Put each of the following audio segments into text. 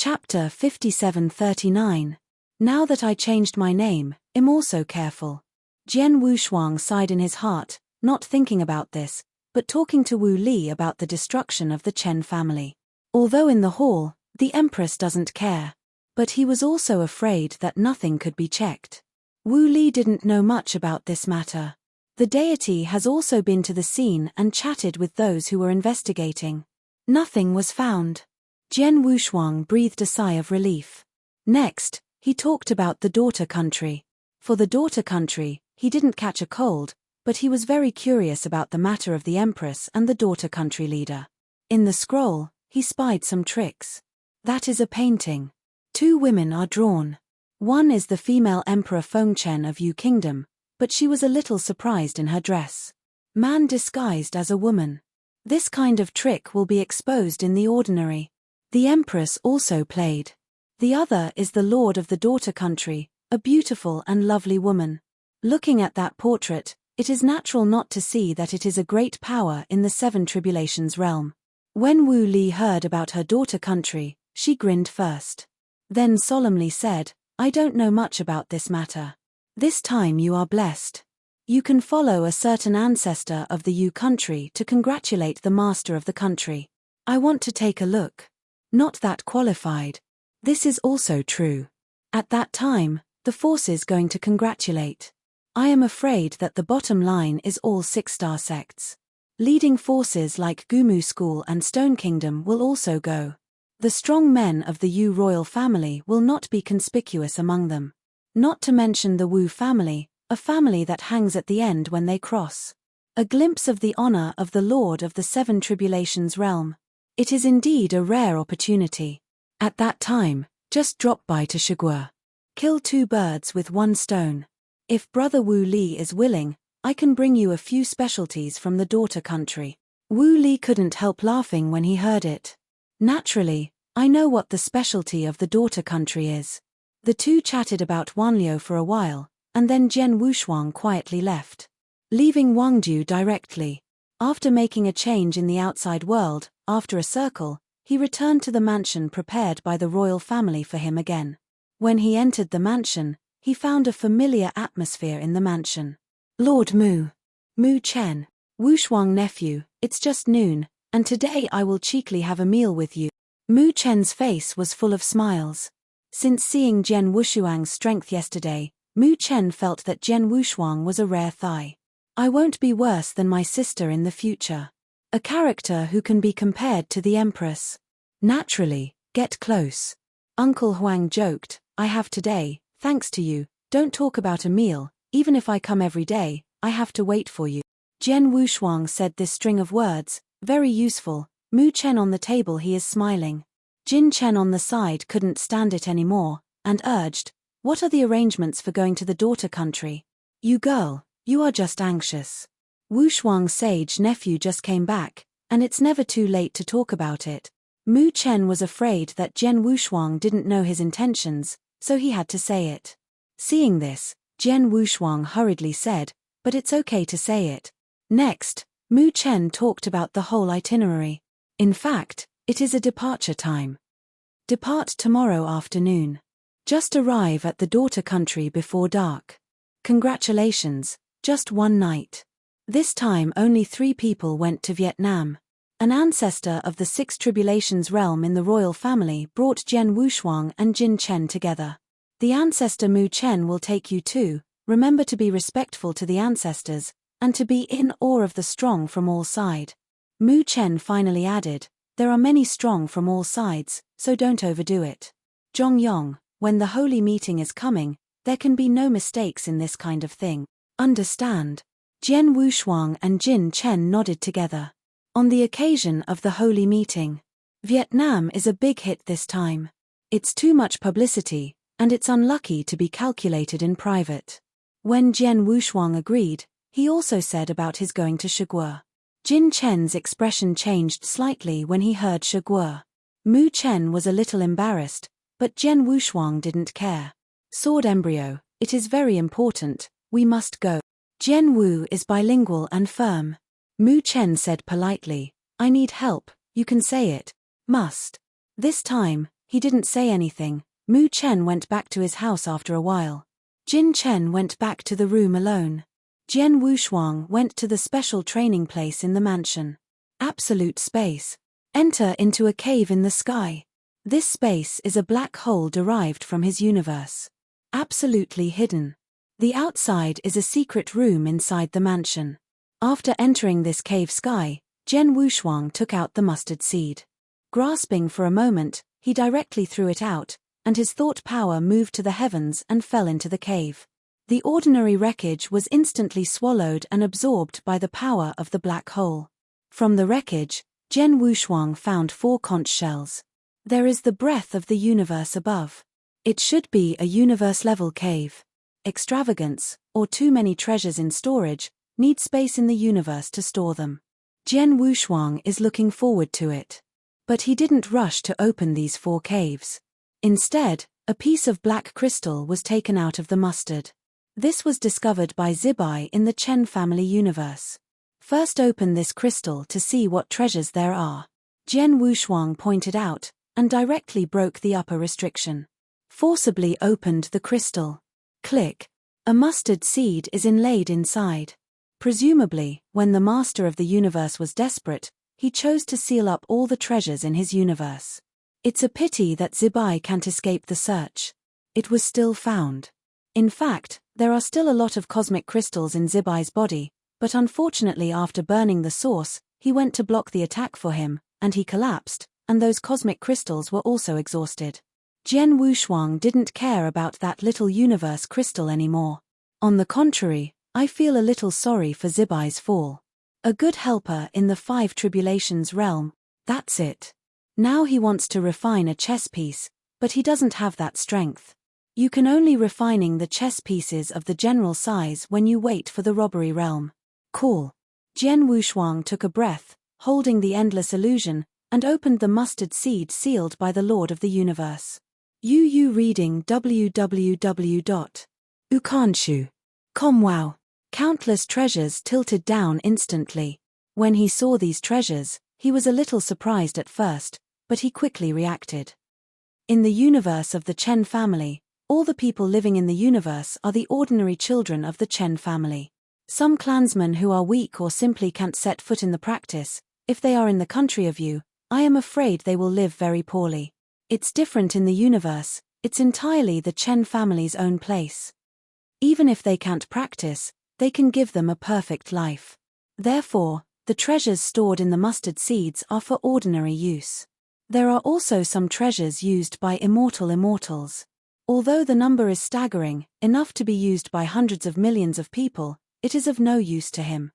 Chapter 5739. Now that I changed my name, I'm also careful. Jian Wushuang sighed in his heart, not thinking about this, but talking to Wu Li about the destruction of the Chen family. Although in the hall, the Empress doesn't care. But he was also afraid that nothing could be checked. Wu Li didn't know much about this matter. The deity has also been to the scene and chatted with those who were investigating. Nothing was found. Jian Wushuang breathed a sigh of relief. Next, he talked about the daughter country. For the daughter country, he didn't catch a cold, but he was very curious about the matter of the Empress and the daughter country leader. In the scroll, he spied some tricks. That is a painting. Two women are drawn. One is the female Emperor Fengchen of Yu Kingdom, but she was a little surprised in her dress. Man disguised as a woman. This kind of trick will be exposed in the ordinary. The Empress also played. The other is the Lord of the daughter country, a beautiful and lovely woman. Looking at that portrait, it is natural not to see that it is a great power in the Seven Tribulations realm. When Wu Li heard about her daughter country, she grinned first. Then solemnly said, I don't know much about this matter. This time you are blessed. You can follow a certain ancestor of the Yu country to congratulate the master of the country. I want to take a look. Not that qualified. This is also true. At that time, the forces going to congratulate. I am afraid that the bottom line is all 6-star sects. Leading forces like Gumu School and Stone Kingdom will also go. The strong men of the Yu royal family will not be conspicuous among them. Not to mention the Wu family, a family that hangs at the end when they cross. A glimpse of the honor of the Lord of the Seven Tribulations realm. It is indeed a rare opportunity. At that time, just drop by to Shigua. Kill 2 birds with 1 stone. If Brother Wu Li is willing, I can bring you a few specialties from the daughter country. Wu Li couldn't help laughing when he heard it. Naturally, I know what the specialty of the daughter country is. The two chatted about Wanliu for a while, and then Jian Wushuang quietly left, leaving Wangju directly. After making a change in the outside world, after a circle, he returned to the mansion prepared by the royal family for him again. When he entered the mansion, he found a familiar atmosphere in the mansion. Lord Mu. Mu Chen. Wushuang nephew, it's just noon, and today I will cheekily have a meal with you. Mu Chen's face was full of smiles. Since seeing Jian Wushuang's strength yesterday, Mu Chen felt that Jian Wushuang was a rare thigh. I won't be worse than my sister in the future. A character who can be compared to the Empress. Naturally, get close. Uncle Huang joked, I have today, thanks to you, don't talk about a meal, even if I come every day, I have to wait for you. Jian Wushuang said this string of words, very useful. Mu Chen on the table, he is smiling. Jin Chen on the side couldn't stand it anymore, and urged, what are the arrangements for going to the daughter country? You girl, you are just anxious. Wushuang's sage nephew just came back, and it's never too late to talk about it. Mu Chen was afraid that Jian Wushuang didn't know his intentions, so he had to say it. Seeing this, Jian Wushuang hurriedly said, but it's okay to say it. Next, Mu Chen talked about the whole itinerary. In fact, it is a departure time. Depart tomorrow afternoon. Just arrive at the daughter country before dark. Congratulations, just 1 night. This time only 3 people went to Vietnam. An ancestor of the 6 Tribulations realm in the royal family brought Jian Wushuang and Jin Chen together. The ancestor Mu Chen will take you too. Remember to be respectful to the ancestors, and to be in awe of the strong from all sides. Mu Chen finally added, there are many strong from all sides, so don't overdo it. Zhongyong, when the holy meeting is coming, there can be no mistakes in this kind of thing. Understand? Jian Wushuang and Jin Chen nodded together. On the occasion of the holy meeting, Vietnam is a big hit this time. It's too much publicity, and it's unlucky to be calculated in private. When Jian Wushuang agreed, he also said about his going to Shigua. Jin Chen's expression changed slightly when he heard Shigua. Mu Chen was a little embarrassed, but Jian Wushuang didn't care. Sword embryo, it is very important, we must go. Jian Wu is bilingual and firm. Mu Chen said politely, I need help, you can say it. Must. This time, He didn't say anything. Mu Chen went back to his house after a while. Jin Chen went back to the room alone. Jian Wushuang went to the special training place in the mansion. Absolute space. Enter into a cave in the sky. This space is a black hole derived from his universe. Absolutely hidden. The outside is a secret room inside the mansion. After entering this cave sky, Jian Wushuang took out the mustard seed. Grasping for a moment, he directly threw it out, and his thought power moved to the heavens and fell into the cave. The ordinary wreckage was instantly swallowed and absorbed by the power of the black hole. From the wreckage, Jian Wushuang found 4 conch shells. There is the breath of the universe above. It should be a universe-level cave. Extravagance, or too many treasures in storage, need space in the universe to store them. Jian Wushuang is looking forward to it. But he didn't rush to open these 4 caves. Instead, a piece of black crystal was taken out of the mustard. This was discovered by Zibai in the Chen family universe. First open this crystal to see what treasures there are. Jian Wushuang pointed out, and directly broke the upper restriction. Forcibly opened the crystal. Click. A mustard seed is inlaid inside. Presumably, when the master of the universe was desperate, he chose to seal up all the treasures in his universe. It's a pity that Zibai can't escape the search. It was still found. In fact, there are still a lot of cosmic crystals in Zibai's body, but unfortunately after burning the source, he went to block the attack for him, and he collapsed, and those cosmic crystals were also exhausted. Jian Wushuang didn't care about that little universe crystal anymore. On the contrary, I feel a little sorry for Zibai's fall. A good helper in the 5 tribulations realm, that's it. Now he wants to refine a chess piece, but he doesn't have that strength. You can only refining the chess pieces of the general size when you wait for the robbery realm. Cool. Jian Wushuang took a breath, holding the endless illusion, and opened the mustard seed sealed by the Lord of the Universe. UU reading www.ukanshu.com. Wow. Countless treasures tilted down instantly. When he saw these treasures, he was a little surprised at first, but he quickly reacted. In the universe of the Chen family, all the people living in the universe are the ordinary children of the Chen family. Some clansmen who are weak or simply can't set foot in the practice, if they are in the country of you, I am afraid they will live very poorly. It's different in the universe, it's entirely the Chen family's own place. Even if they can't practice, they can give them a perfect life. Therefore, the treasures stored in the mustard seeds are for ordinary use. There are also some treasures used by immortals. Although the number is staggering, enough to be used by hundreds of millions of people, it is of no use to him.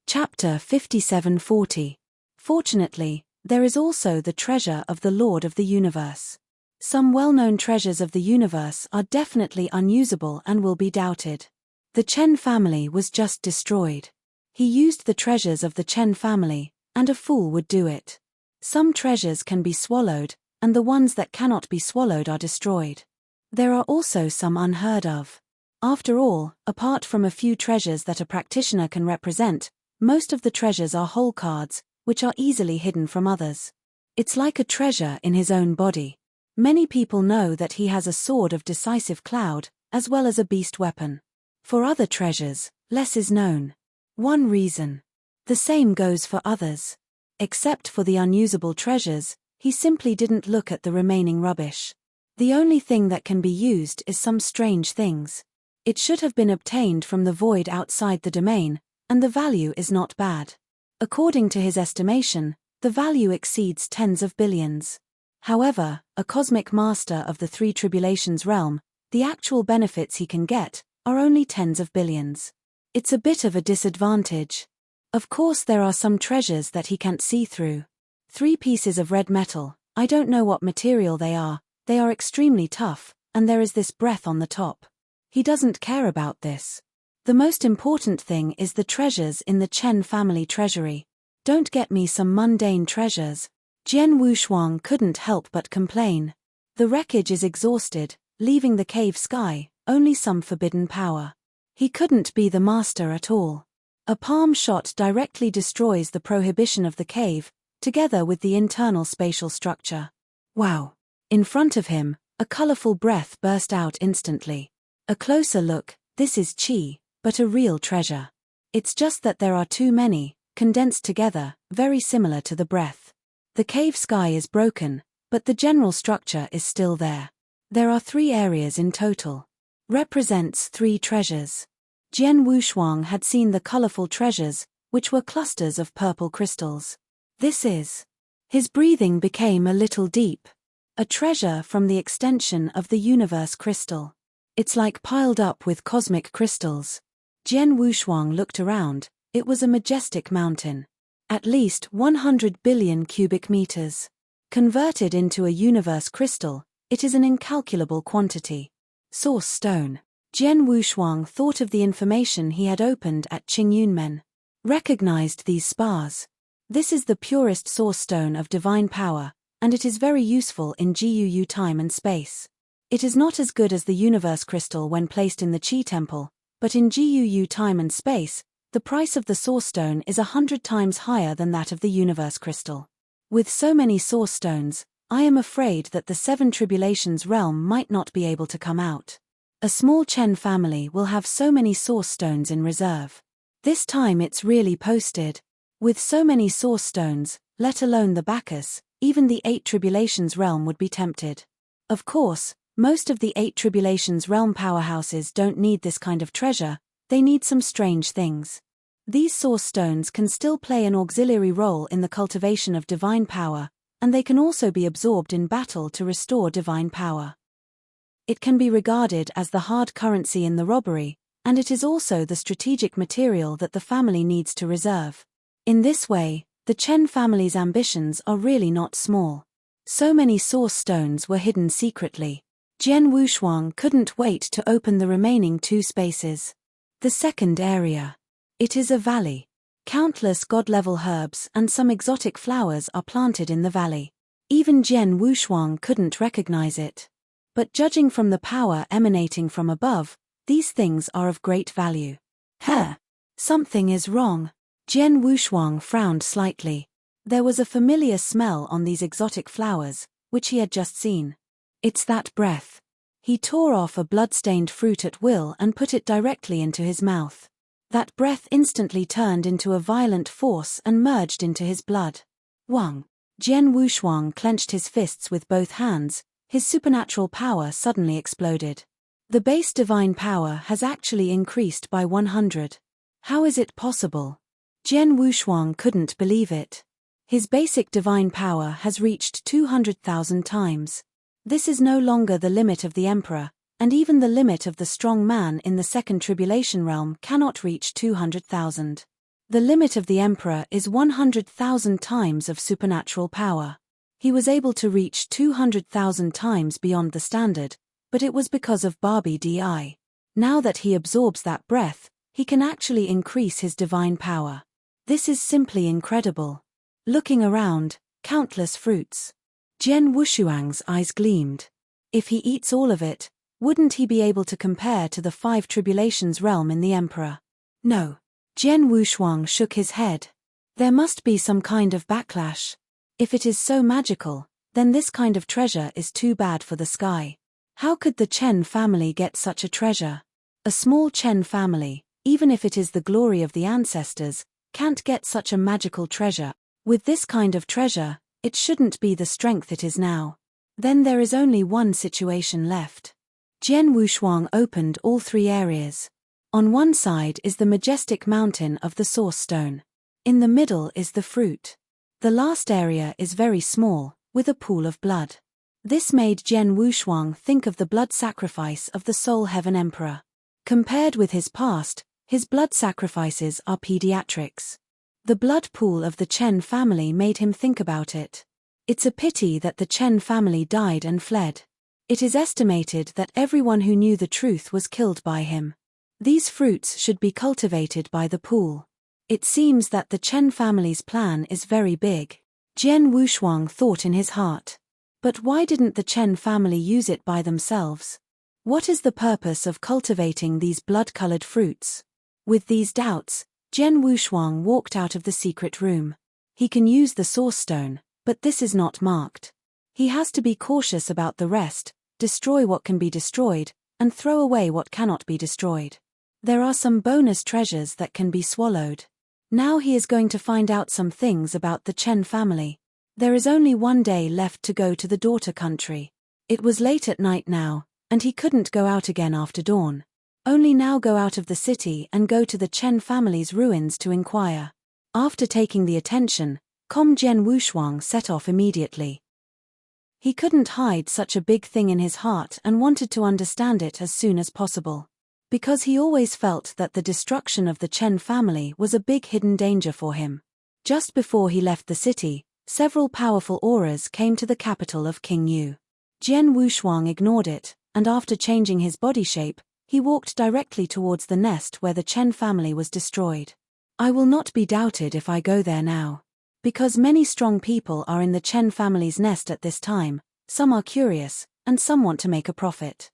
Chapter 5740. Fortunately, there is also the treasure of the Lord of the Universe. Some well-known treasures of the universe are definitely unusable and will be doubted. The Chen family was just destroyed. He used the treasures of the Chen family, and a fool would do it. Some treasures can be swallowed, and the ones that cannot be swallowed are destroyed. There are also some unheard of. After all, apart from a few treasures that a practitioner can represent, most of the treasures are whole cards, which are easily hidden from others. It's like a treasure in his own body. Many people know that he has a sword of decisive cloud, as well as a beast weapon. For other treasures, less is known. One reason. The same goes for others. Except for the unusable treasures, he simply didn't look at the remaining rubbish. The only thing that can be used is some strange things. It should have been obtained from the void outside the domain, and the value is not bad. According to his estimation, the value exceeds tens of billions. However, a cosmic master of the 3 tribulations realm, the actual benefits he can get are only tens of billions. It's a bit of a disadvantage. Of course there are some treasures that he can't see through. 3 pieces of red metal, I don't know what material they are extremely tough, and there is this breath on the top. He doesn't care about this. The most important thing is the treasures in the Chen family treasury. Don't get me some mundane treasures. Jian Wushuang couldn't help but complain. The wreckage is exhausted, leaving the cave sky, only some forbidden power. He couldn't be the master at all. A palm shot directly destroys the prohibition of the cave, together with the internal spatial structure. Wow! In front of him, a colorful breath burst out instantly. A closer look, this is chi, but a real treasure. It's just that there are too many, condensed together, very similar to the breath. The cave sky is broken, but the general structure is still there. There are 3 areas in total. Represents 3 treasures. Jian Wushuang had seen the colorful treasures, which were clusters of purple crystals. This is. His breathing became a little deep. A treasure from the extension of the universe crystal. It's like piled up with cosmic crystals. Jian Wushuang looked around. It was a majestic mountain. At least 100 billion cubic meters. Converted into a universe crystal, it is an incalculable quantity. Source stone. Jian Wushuang thought of the information he had opened at Qingyunmen. Recognized these spars. This is the purest source stone of divine power, and it is very useful in GUU time and space. It is not as good as the universe crystal when placed in the Qi temple, but in GUU time and space, the price of the source stone is 100 times higher than that of the universe crystal. With so many source stones, I am afraid that the 7 tribulations realm might not be able to come out. A small Chen family will have so many source stones in reserve. This time it's really posted. With so many source stones, let alone the Bacchus, even the 8 tribulations realm would be tempted. Of course, most of the 8 tribulations realm powerhouses don't need this kind of treasure, they need some strange things. These source stones can still play an auxiliary role in the cultivation of divine power, and they can also be absorbed in battle to restore divine power. It can be regarded as the hard currency in the robbery, and it is also the strategic material that the family needs to reserve. In this way, the Chen family's ambitions are really not small. So many source stones were hidden secretly. Jian Wushuang couldn't wait to open the remaining 2 spaces. The second area. It is a valley. Countless god-level herbs and some exotic flowers are planted in the valley. Even Jian Wushuang couldn't recognize it. But judging from the power emanating from above, these things are of great value. Something is wrong. Jian Wushuang frowned slightly. There was a familiar smell on these exotic flowers, which he had just seen. It's that breath. He tore off a blood-stained fruit at will and put it directly into his mouth. That breath instantly turned into a violent force and merged into his blood. Wang. Jian Wushuang clenched his fists with both hands, his supernatural power suddenly exploded. The base divine power has actually increased by 100. How is it possible? Jian Wushuang couldn't believe it. His basic divine power has reached 200,000 times. This is no longer the limit of the emperor, and even the limit of the strong man in the second tribulation realm cannot reach 200,000. The limit of the emperor is 100,000 times of supernatural power. He was able to reach 200,000 times beyond the standard, but it was because of Barbie Di. Now that he absorbs that breath, he can actually increase his divine power. This is simply incredible. Looking around, countless fruits. Jian Wushuang's eyes gleamed. If he eats all of it, wouldn't he be able to compare to the 5 tribulations realm in the emperor? No. Jian Wushuang shook his head. There must be some kind of backlash. If it is so magical, then this kind of treasure is too bad for the sky. How could the Chen family get such a treasure? A small Chen family, even if it is the glory of the ancestors, can't get such a magical treasure. With this kind of treasure, it shouldn't be the strength it is now. Then there is only one situation left. Jian Wushuang opened all 3 areas. On one side is the majestic mountain of the source stone. In the middle is the fruit. The last area is very small, with a pool of blood. This made Jian Wushuang think of the blood sacrifice of the Soul Heaven Emperor. Compared with his past, his blood sacrifices are pediatrics. The blood pool of the Chen family made him think about it. It's a pity that the Chen family died and fled. It is estimated that everyone who knew the truth was killed by him. These fruits should be cultivated by the pool. It seems that the Chen family's plan is very big. Jian Wushuang thought in his heart. But why didn't the Chen family use it by themselves? What is the purpose of cultivating these blood-colored fruits? With these doubts, Jian Wushuang walked out of the secret room. He can use the source stone, but this is not marked. He has to be cautious about the rest, destroy what can be destroyed, and throw away what cannot be destroyed. There are some bonus treasures that can be swallowed. Now he is going to find out some things about the Chen family. There is only one day left to go to the daughter country. It was late at night now, and he couldn't go out again after dawn. Only now go out of the city and go to the Chen family's ruins to inquire. After taking the attention, Jian Wushuang set off immediately. He couldn't hide such a big thing in his heart and wanted to understand it as soon as possible. Because he always felt that the destruction of the Chen family was a big hidden danger for him. Just before he left the city, several powerful auras came to the capital of King Yu. Jian Wushuang ignored it, and after changing his body shape, he walked directly towards the nest where the Chen family was destroyed. I will not be doubted if I go there now. Because many strong people are in the Chen family's nest at this time, some are curious, and some want to make a profit.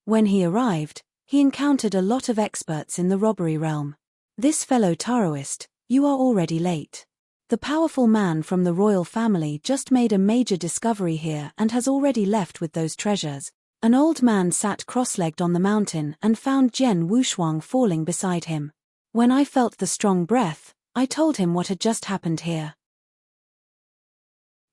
When he arrived, he encountered a lot of experts in the robbery realm. This fellow Taoist, you are already late. The powerful man from the royal family just made a major discovery here and has already left with those treasures. An old man sat cross-legged on the mountain and found Jian Wushuang falling beside him. When I felt the strong breath, I told him what had just happened here.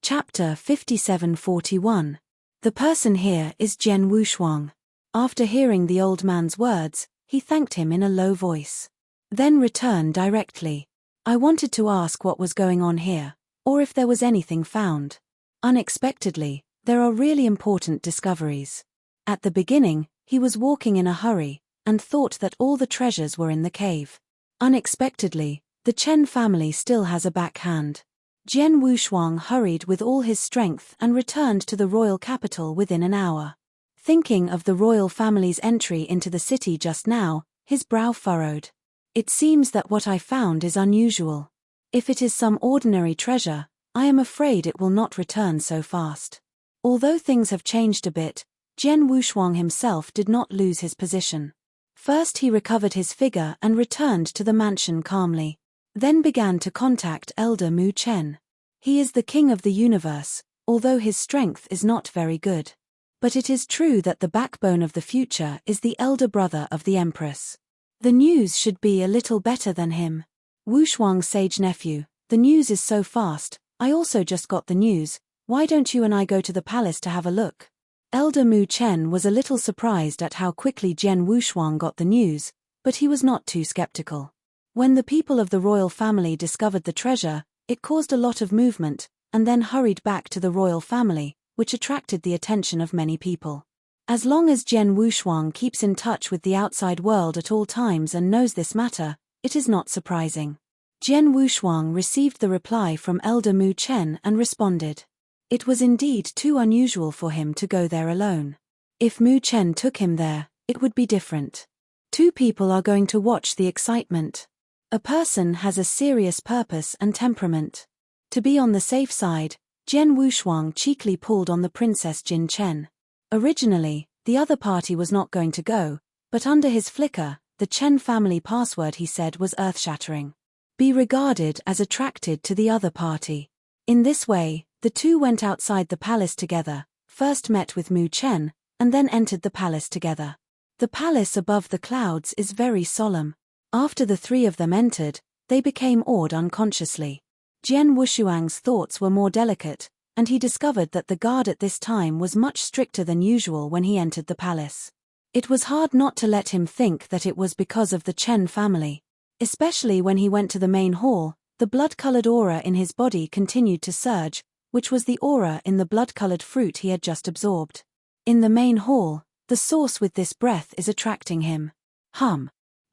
Chapter 5741. The person here is Jian Wushuang. After hearing the old man's words, he thanked him in a low voice. Then returned directly. I wanted to ask what was going on here, or if there was anything found. Unexpectedly, there are really important discoveries. At the beginning, he was walking in a hurry, and thought that all the treasures were in the cave. Unexpectedly, the Chen family still has a backhand. Jian Wushuang hurried with all his strength and returned to the royal capital within an hour. Thinking of the royal family's entry into the city just now, his brow furrowed. It seems that what I found is unusual. If it is some ordinary treasure, I am afraid it will not return so fast. Although things have changed a bit, Jian Wushuang himself did not lose his position. First he recovered his figure and returned to the mansion calmly. Then began to contact Elder Mu Chen. He is the king of the universe, although his strength is not very good. But it is true that the backbone of the future is the elder brother of the empress. The news should be a little better than him. Wushuang's sage nephew, the news is so fast, I also just got the news, why don't you and I go to the palace to have a look? Elder Mu Chen was a little surprised at how quickly Jian Wushuang got the news, but he was not too skeptical. When the people of the royal family discovered the treasure, it caused a lot of movement, and then hurried back to the royal family, which attracted the attention of many people. As long as Jian Wushuang keeps in touch with the outside world at all times and knows this matter, it is not surprising. Jian Wushuang received the reply from Elder Mu Chen and responded. It was indeed too unusual for him to go there alone. If Mu Chen took him there, it would be different. Two people are going to watch the excitement. A person has a serious purpose and temperament. To be on the safe side, Jian Wushuang cheekily pulled on the Princess Jin Chen. Originally, the other party was not going to go, but under his flicker, the Chen family password he said was earth-shattering. Be regarded as attracted to the other party. In this way, the two went outside the palace together, first met with Mu Chen, and then entered the palace together. The palace above the clouds is very solemn. After the three of them entered, they became awed unconsciously. Jian Wushuang's thoughts were more delicate, and he discovered that the guard at this time was much stricter than usual when he entered the palace. It was hard not to let him think that it was because of the Chen family. Especially when he went to the main hall, the blood-colored aura in his body continued to surge, which was the aura in the blood-colored fruit he had just absorbed. In the main hall, the source with this breath is attracting him.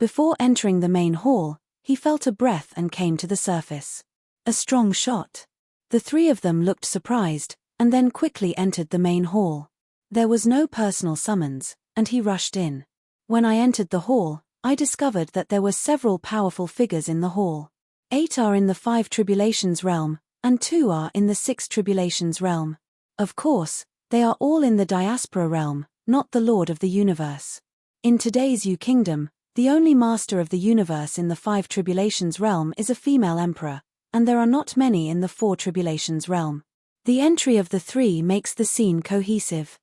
Before entering the main hall, he felt a breath and came to the surface. A strong shot. The three of them looked surprised, and then quickly entered the main hall. There was no personal summons, and he rushed in. When I entered the hall, I discovered that there were several powerful figures in the hall. 8 are in the 5 tribulations realm, and 2 are in the 6 tribulations realm. Of course, they are all in the diaspora realm, not the Lord of the universe. In today's Yu Kingdom, the only master of the universe in the 5 tribulations realm is a female emperor, and there are not many in the 4 tribulations realm. The entry of the three makes the scene cohesive.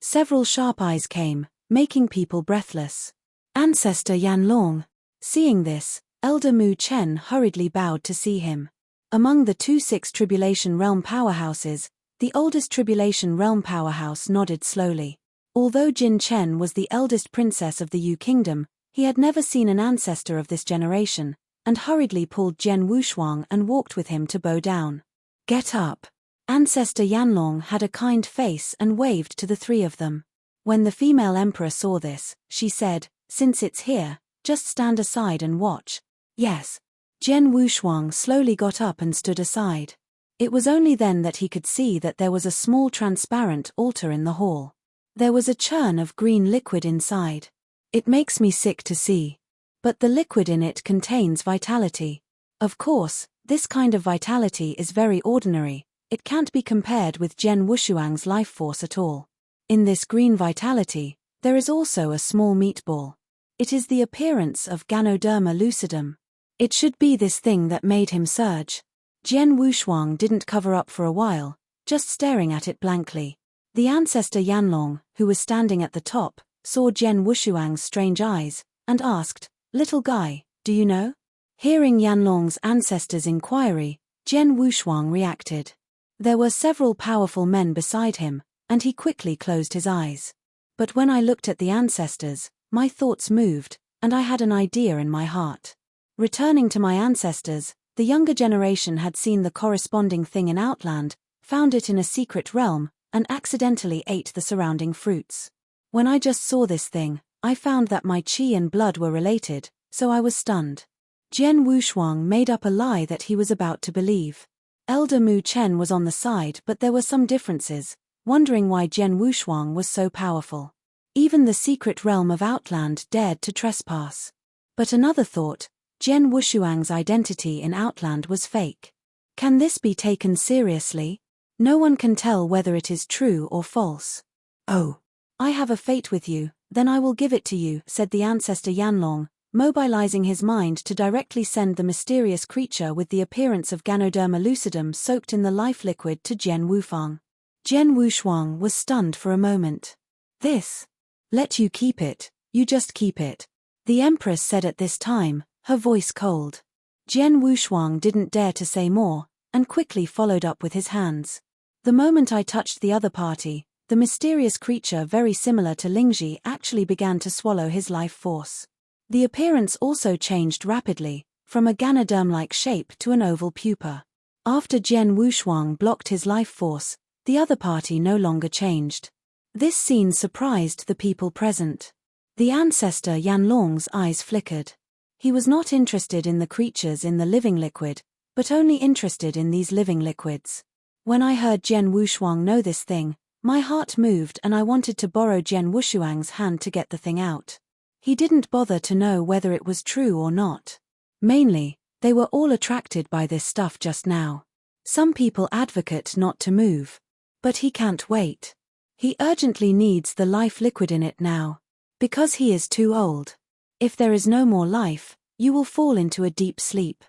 Several sharp eyes came, making people breathless. Ancestor Yanlong. Seeing this, Elder Mu Chen hurriedly bowed to see him. Among the 2-6 Tribulation Realm powerhouses, the oldest Tribulation Realm powerhouse nodded slowly. Although Jin Chen was the eldest princess of the Yu Kingdom, he had never seen an ancestor of this generation, and hurriedly pulled Jian Wushuang and walked with him to bow down. Get up. Ancestor Yanlong had a kind face and waved to the three of them. When the female emperor saw this, she said, "Since it's here, just stand aside and watch." Yes. Jian Wushuang slowly got up and stood aside. It was only then that he could see that there was a small transparent altar in the hall. There was a churn of green liquid inside. It makes me sick to see. But the liquid in it contains vitality. Of course, this kind of vitality is very ordinary. It can't be compared with Jian Wushuang's life force at all. In this green vitality, there is also a small meatball. It is the appearance of Ganoderma lucidum. It should be this thing that made him surge. Jian Wushuang didn't cover up for a while, just staring at it blankly. The ancestor Yanlong, who was standing at the top, saw Jian Wushuang's strange eyes, and asked, "Little guy, do you know?" Hearing Yanlong's ancestor's inquiry, Jian Wushuang reacted. There were several powerful men beside him, and he quickly closed his eyes. But when I looked at the ancestors, my thoughts moved, and I had an idea in my heart. Returning to my ancestors, the younger generation had seen the corresponding thing in Outland, found it in a secret realm, and accidentally ate the surrounding fruits. When I just saw this thing, I found that my qi and blood were related, so I was stunned. Jian Wushuang made up a lie that he was about to believe. Elder Mu Chen was on the side, but there were some differences, wondering why Jian Wushuang was so powerful. Even the secret realm of Outland dared to trespass. But another thought, Jian Wushuang's identity in Outland was fake. Can this be taken seriously? No one can tell whether it is true or false. "Oh, I have a fate with you, then I will give it to you," said the ancestor Yanlong, mobilizing his mind to directly send the mysterious creature with the appearance of Ganoderma lucidum soaked in the life liquid to Jian Wushuang. Jian Wushuang was stunned for a moment. "This? Let you keep it, you just keep it," the empress said at this time, her voice cold. Jian Wushuang didn't dare to say more, and quickly followed up with his hands. The moment I touched the other party, the mysterious creature very similar to Lingji actually began to swallow his life force. The appearance also changed rapidly, from a Ganoderm-like shape to an oval pupa. After Jian Wushuang blocked his life force, the other party no longer changed. This scene surprised the people present. The ancestor Yanlong's eyes flickered. He was not interested in the creatures in the living liquid, but only interested in these living liquids. When I heard Jian Wushuang know this thing, my heart moved and I wanted to borrow Jian Wushuang's hand to get the thing out. He didn't bother to know whether it was true or not. Mainly, they were all attracted by this stuff just now. Some people advocate not to move. But he can't wait. He urgently needs the life liquid in it now. Because he is too old. If there is no more life, you will fall into a deep sleep.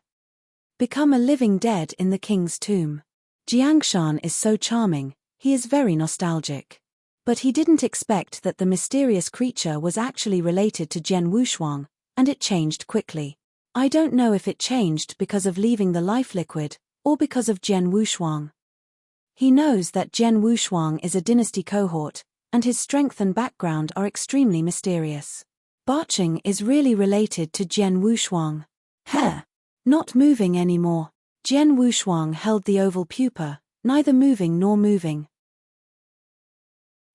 Become a living dead in the king's tomb. Jiangshan is so charming, he is very nostalgic. But he didn't expect that the mysterious creature was actually related to Jian Wushuang, and it changed quickly. I don't know if it changed because of leaving the life liquid, or because of Jian Wushuang. He knows that Jian Wushuang is a dynasty cohort, and his strength and background are extremely mysterious. Barching is really related to Jian Wushuang. Heh! Not moving anymore. Jian Wushuang held the oval pupa, neither moving nor moving.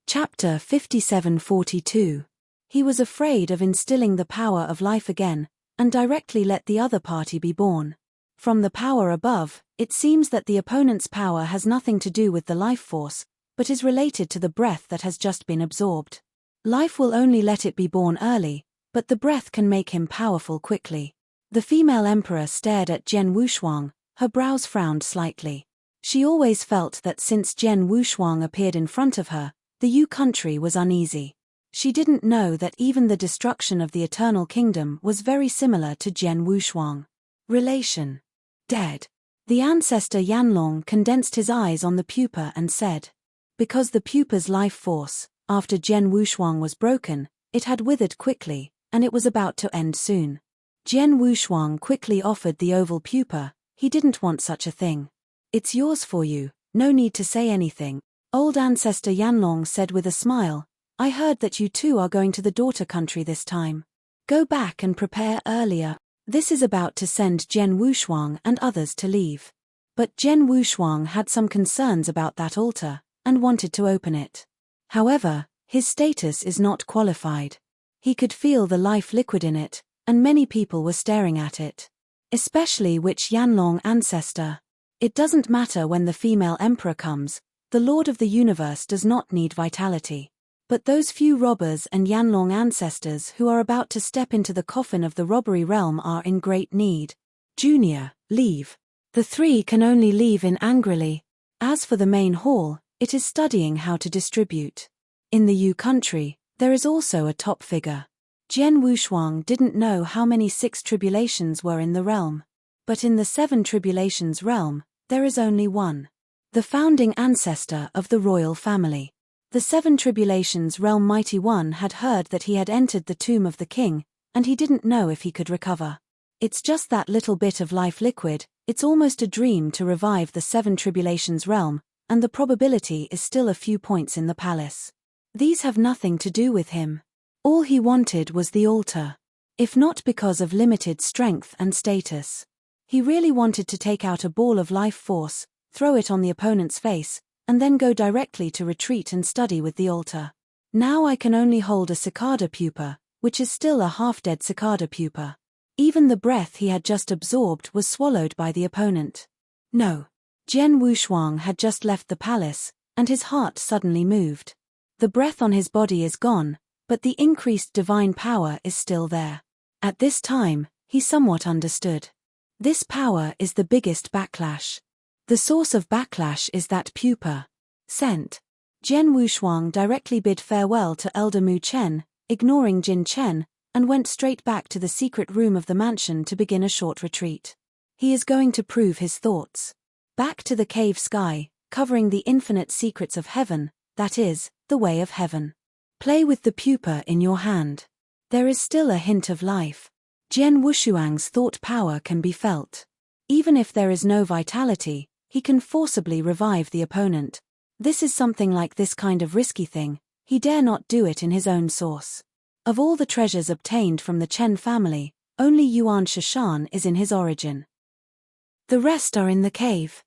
Chapter 57-42. He was afraid of instilling the power of life again, and directly let the other party be born. From the power above, it seems that the opponent's power has nothing to do with the life force, but is related to the breath that has just been absorbed. Life will only let it be born early, but the breath can make him powerful quickly. The female emperor stared at Jian Wushuang, her brows frowned slightly. She always felt that since Jian Wushuang appeared in front of her, the Yu country was uneasy. She didn't know that even the destruction of the Eternal Kingdom was very similar to Jian Wushuang. Relation. Dead. The ancestor Yanlong condensed his eyes on the pupa and said. Because the pupa's life force, after Jian Wushuang was broken, it had withered quickly, and it was about to end soon. Jian Wushuang quickly offered the oval pupa. He didn't want such a thing. It's yours for you, no need to say anything. Old ancestor Yanlong said with a smile, I heard that you two are going to the daughter country this time. Go back and prepare earlier. This is about to send Jian Wushuang and others to leave. But Jian Wushuang had some concerns about that altar, and wanted to open it. However, his status is not qualified. He could feel the life liquid in it, and many people were staring at it. Especially which Yanlong ancestor. It doesn't matter when the female emperor comes, the Lord of the Universe does not need vitality. But those few robbers and Yanlong ancestors who are about to step into the coffin of the robbery realm are in great need. Junior, leave. The three can only leave in angrily. As for the main hall, it is studying how to distribute. In the Yu country, there is also a top figure. Jian Wushuang didn't know how many 6 tribulations were in the realm. But in the 7 tribulations realm, there is only one. The founding ancestor of the royal family. The 7 tribulations realm mighty one had heard that he had entered the tomb of the king, and he didn't know if he could recover. It's just that little bit of life liquid, it's almost a dream to revive the 7 tribulations realm, and the probability is still a few points in the palace. These have nothing to do with him. All he wanted was the altar. If not because of limited strength and status. He really wanted to take out a ball of life force, throw it on the opponent's face, and then go directly to retreat and study with the altar. Now I can only hold a cicada pupa, which is still a half-dead cicada pupa. Even the breath he had just absorbed was swallowed by the opponent. No. Jian Wushuang had just left the palace, and his heart suddenly moved. The breath on his body is gone, but the increased divine power is still there. At this time, he somewhat understood. This power is the biggest backlash. The source of backlash is that pupa. Sent. Jian Wushuang directly bid farewell to Elder Mu Chen, ignoring Jin Chen, and went straight back to the secret room of the mansion to begin a short retreat. He is going to prove his thoughts. Back to the cave sky, covering the infinite secrets of heaven, that is, the way of heaven. Play with the pupa in your hand. There is still a hint of life. Jian Wushuang's thought power can be felt. Even if there is no vitality, he can forcibly revive the opponent. This is something like this kind of risky thing, he dare not do it in his own source. Of all the treasures obtained from the Chen family, only Yuan Shishan is in his origin. The rest are in the cave.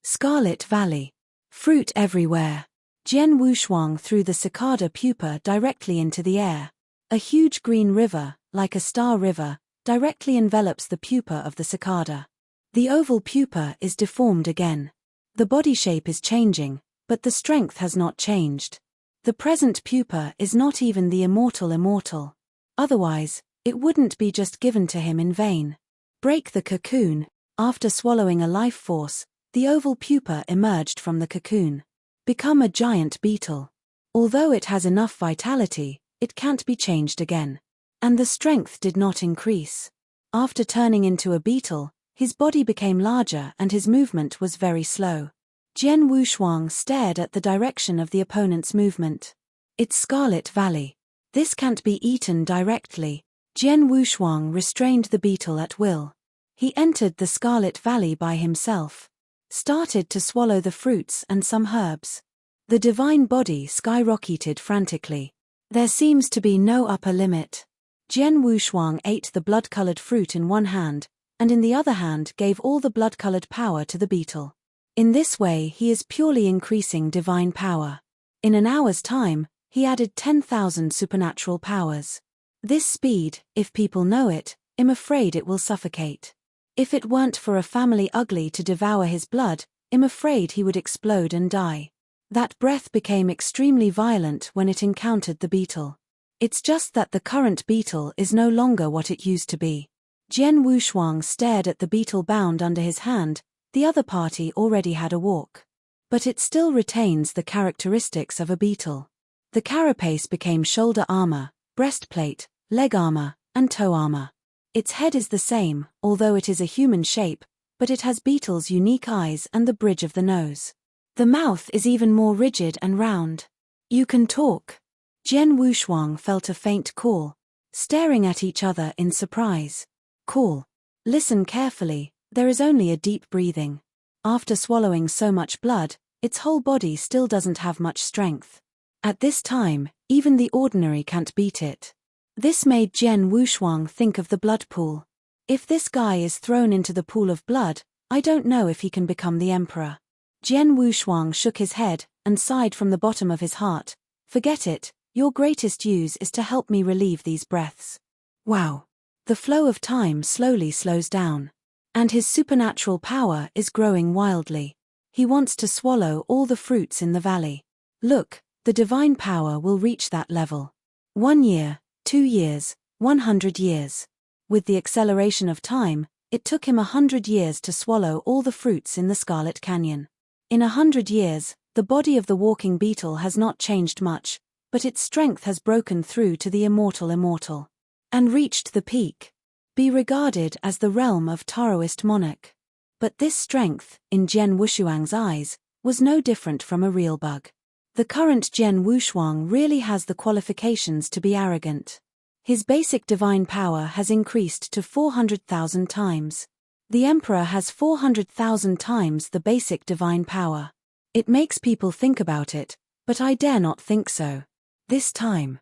Scarlet Valley. Fruit everywhere. Jian Wushuang threw the cicada pupa directly into the air. A huge green river, like a star river, directly envelops the pupa of the cicada. The oval pupa is deformed again. The body shape is changing, but the strength has not changed. The present pupa is not even the immortal. Otherwise, it wouldn't be just given to him in vain. Break the cocoon. After swallowing a life force, the oval pupa emerged from the cocoon. Become a giant beetle. Although it has enough vitality, it can't be changed again. And the strength did not increase. After turning into a beetle, his body became larger and his movement was very slow. Jian Wushuang stared at the direction of the opponent's movement. It's Scarlet Valley. This can't be eaten directly. Jian Wushuang restrained the beetle at will. He entered the Scarlet Valley by himself. Started to swallow the fruits and some herbs. The divine body skyrocketed frantically. There seems to be no upper limit. Jian Wushuang ate the blood-colored fruit in one hand, and in the other hand gave all the blood-colored power to the beetle. In this way he is purely increasing divine power. In an hour's time, he added 10,000 supernatural powers. This speed, if people know it, I'm afraid it will suffocate. If it weren't for a family ugly to devour his blood, I'm afraid he would explode and die. That breath became extremely violent when it encountered the beetle. It's just that the current beetle is no longer what it used to be. Jian Wushuang stared at the beetle bound under his hand. The other party already had a walk. But it still retains the characteristics of a beetle. The carapace became shoulder armor, breastplate, leg armor, and toe armor. Its head is the same, although it is a human shape, but it has Beetle's unique eyes and the bridge of the nose. The mouth is even more rigid and round. You can talk. Jian Wushuang felt a faint call, staring at each other in surprise. Call. Listen carefully, there is only a deep breathing. After swallowing so much blood, its whole body still doesn't have much strength. At this time, even the ordinary can't beat it. This made Jian Wushuang think of the blood pool. If this guy is thrown into the pool of blood, I don't know if he can become the emperor. Jian Wushuang shook his head and sighed from the bottom of his heart. Forget it, your greatest use is to help me relieve these breaths. Wow. The flow of time slowly slows down. And his supernatural power is growing wildly. He wants to swallow all the fruits in the valley. Look, the divine power will reach that level. 1 year, 2 years, 100 years. With the acceleration of time, it took him 100 years to swallow all the fruits in the Scarlet Canyon. In 100 years, the body of the walking beetle has not changed much, but its strength has broken through to the immortal, and reached the peak. Be regarded as the realm of Taoist monarch. But this strength, in Jian Wushuang's eyes, was no different from a real bug. The current Jian Wushuang really has the qualifications to be arrogant. His basic divine power has increased to 400,000 times. The emperor has 400,000 times the basic divine power. It makes people think about it, but I dare not think so. This time.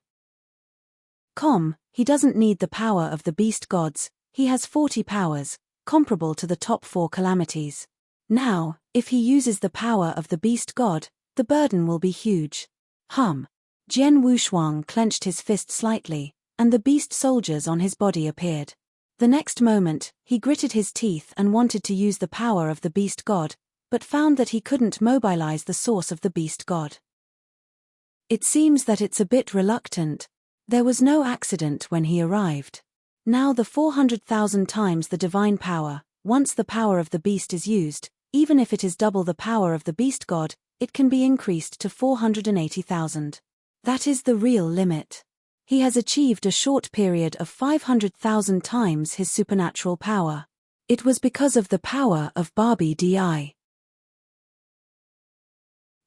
He doesn't need the power of the beast gods, he has 40 powers, comparable to the top 4 calamities. Now, if he uses the power of the beast god, the burden will be huge. Jian Wushuang clenched his fist slightly, and the beast soldiers on his body appeared. The next moment, he gritted his teeth and wanted to use the power of the beast god, but found that he couldn't mobilize the source of the beast god. It seems that it's a bit reluctant. There was no accident when he arrived. Now the 400,000 times the divine power, once the power of the beast is used, even if it is double the power of the beast god, it can be increased to 480,000. That is the real limit. He has achieved a short period of 500,000 times his supernatural power. It was because of the power of Barbie Di.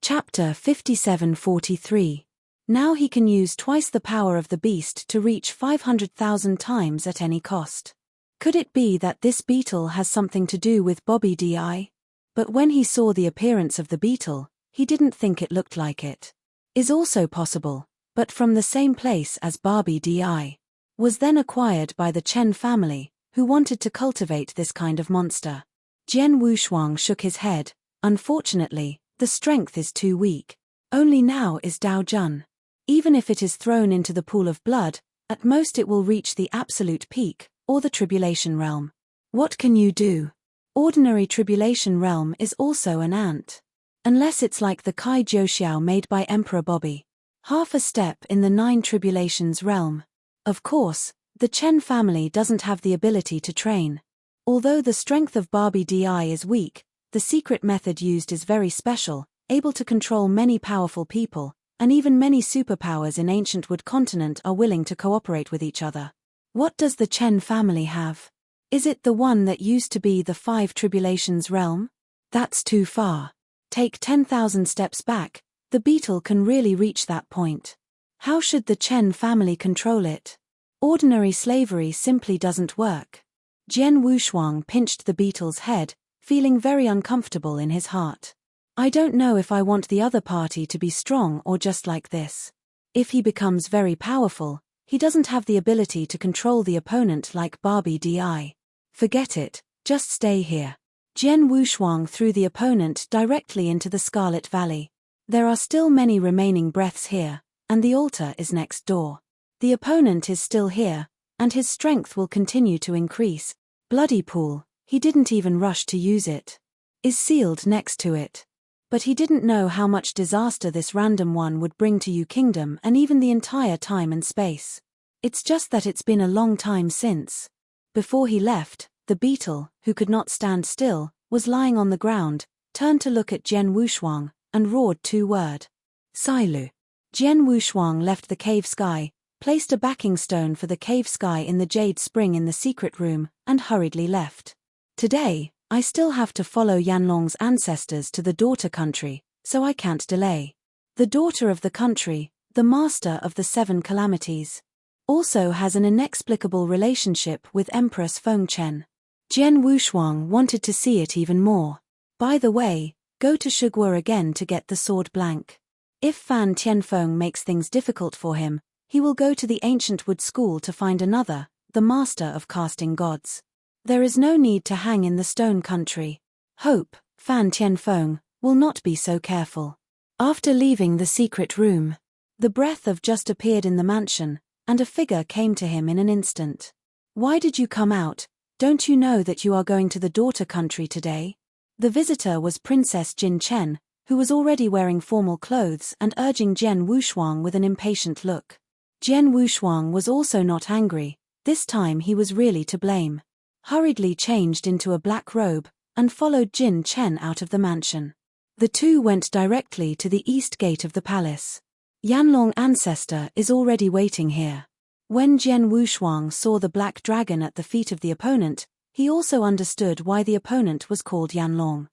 Chapter 57:43. Now he can use twice the power of the beast to reach 500,000 times at any cost. Could it be that this beetle has something to do with Bobby Di? But when he saw the appearance of the beetle, he didn't think it looked like it. Is also possible, but from the same place as Barbie Di. Was then acquired by the Chen family, who wanted to cultivate this kind of monster. Jian Wushuang shook his head. Unfortunately, the strength is too weak. Only now is Dao Jun. Even if it is thrown into the pool of blood, at most it will reach the absolute peak, or the tribulation realm. What can you do? Ordinary tribulation realm is also an ant. Unless it's like the Kai Jiuxiao made by Emperor Bobby. Half a step in the 9 tribulations realm. Of course, the Chen family doesn't have the ability to train. Although the strength of Barbie Di is weak, the secret method used is very special, able to control many powerful people, and even many superpowers in ancient Wood continent are willing to cooperate with each other. What does the Chen family have? Is it the one that used to be the 5 tribulations realm? That's too far. Take 10,000 steps back, the beetle can really reach that point. How should the Chen family control it? Ordinary slavery simply doesn't work. Jian Wushuang pinched the beetle's head, feeling very uncomfortable in his heart. I don't know if I want the other party to be strong or just like this. If he becomes very powerful, he doesn't have the ability to control the opponent like Barbie Di. Forget it, just stay here. Jian Wushuang threw the opponent directly into the Scarlet Valley. There are still many remaining breaths here, and the altar is next door. The opponent is still here, and his strength will continue to increase. Bloody pool, he didn't even rush to use it. Is sealed next to it. But he didn't know how much disaster this random one would bring to Yu Kingdom and even the entire time and space. It's just that it's been a long time since. Before he left, the beetle, who could not stand still, was lying on the ground, turned to look at Jian Wushuang, and roared 2 words. Sailu. Jian Wushuang left the cave sky, placed a backing stone for the cave sky in the jade spring in the secret room, and hurriedly left. Today, I still have to follow Yanlong's ancestors to the daughter country, so I can't delay. The daughter of the country, the master of the 7 calamities, also has an inexplicable relationship with Empress Fengchen. Jian Wushuang wanted to see it even more. By the way, go to Shigua again to get the sword blank. If Fan Tianfeng makes things difficult for him, he will go to the ancient wood school to find another, the master of casting gods. There is no need to hang in the stone country. Hope, Fan Tianfeng, will not be so careful. After leaving the secret room, the breath of just appeared in the mansion, and a figure came to him in an instant. Why did you come out? Don't you know that you are going to the daughter country today? The visitor was Princess Jin Chen, who was already wearing formal clothes and urging Jian Wushuang with an impatient look. Jian Wushuang was also not angry, this time he was really to blame. Hurriedly changed into a black robe, and followed Jin Chen out of the mansion. The two went directly to the east gate of the palace. Yanlong ancestor is already waiting here. When Jian Wushuang saw the black dragon at the feet of the opponent, he also understood why the opponent was called Yanlong.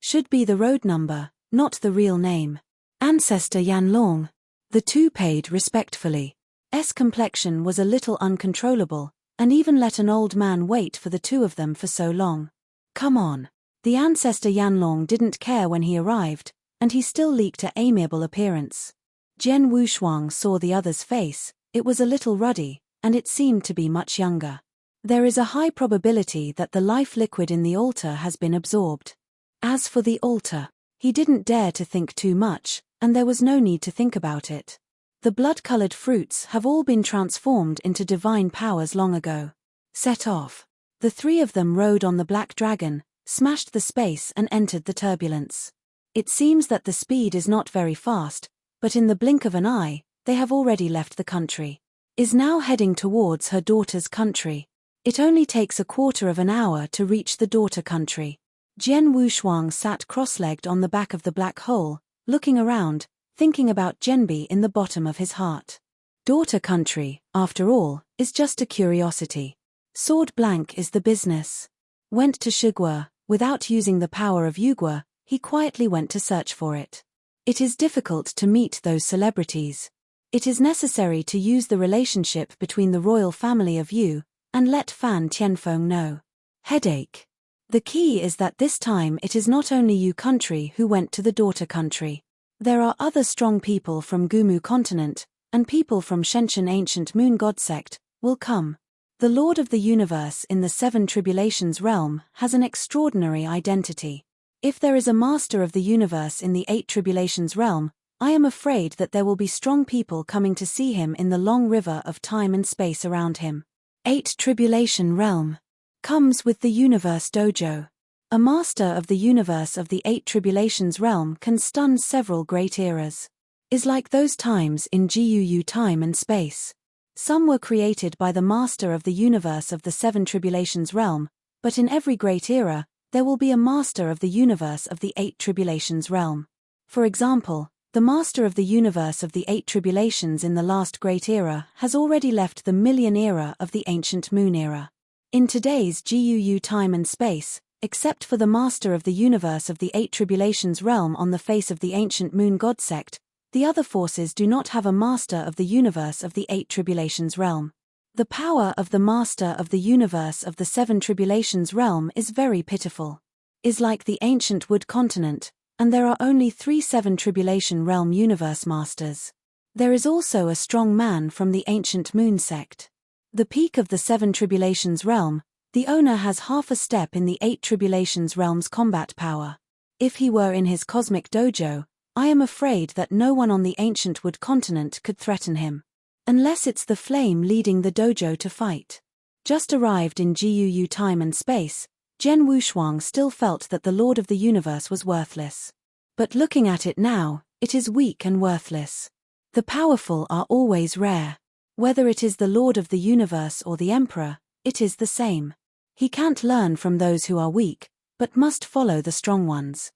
Should be the road number, not the real name. Ancestor Yanlong. The two paid respectfully. S complexion was a little uncontrollable, and even let an old man wait for the two of them for so long. Come on. The ancestor Yanlong didn't care when he arrived, and he still leaked an amiable appearance. Jian Wushuang saw the other's face, it was a little ruddy, and it seemed to be much younger. There is a high probability that the life liquid in the altar has been absorbed. As for the altar, he didn't dare to think too much, and there was no need to think about it. The blood-colored fruits have all been transformed into divine powers long ago. Set off. The three of them rode on the black dragon, smashed the space and entered the turbulence. It seems that the speed is not very fast, but in the blink of an eye, they have already left the country. Is now heading towards her daughter's country. It only takes a quarter of an hour to reach the daughter country. Jian Wushuang sat cross-legged on the back of the black hole, looking around, thinking about Jianbi in the bottom of his heart. Daughter country, after all, is just a curiosity. Sword blank is the business. Went to Shigua, without using the power of Yugua, he quietly went to search for it. It is difficult to meet those celebrities. It is necessary to use the relationship between the royal family of Yu, and let Fan Tianfeng know. Headache. The key is that this time it is not only Yu country who went to the daughter country. There are other strong people from Gumu continent, and people from Shenshen ancient moon god sect, will come. The Lord of the Universe in the 7 Tribulations realm has an extraordinary identity. If there is a Master of the Universe in the 8 Tribulations realm, I am afraid that there will be strong people coming to see him in the long river of time and space around him. 8 Tribulation realm. Comes with the Universe Dojo. A Master of the Universe of the 8 Tribulations realm can stun several great eras. Is like those times in GUU time and space. Some were created by the Master of the Universe of the 7 Tribulations realm, but in every great era, there will be a Master of the Universe of the 8 Tribulations realm. For example, the Master of the Universe of the 8 Tribulations in the last great era has already left the Million era of the Ancient Moon era. In today's GUU time and space, except for the Master of the Universe of the 8 Tribulations realm on the face of the Ancient Moon God sect, the other forces do not have a Master of the Universe of the 8 Tribulations realm. The power of the Master of the Universe of the 7 Tribulations realm is very pitiful. Is like the ancient wood continent, and there are only 3 7 Tribulation realm universe masters. There is also a strong man from the ancient moon sect. The peak of the 7 Tribulations realm, the owner has half a step in the 8 Tribulations realm's combat power. If he were in his cosmic dojo, I am afraid that no one on the ancient wood continent could threaten him. Unless it's the flame leading the dojo to fight. Just arrived in GUU time and space, Jian Wushuang still felt that the Lord of the Universe was worthless. But looking at it now, it is weak and worthless. The powerful are always rare. Whether it is the Lord of the Universe or the Emperor, it is the same. He can't learn from those who are weak, but must follow the strong ones.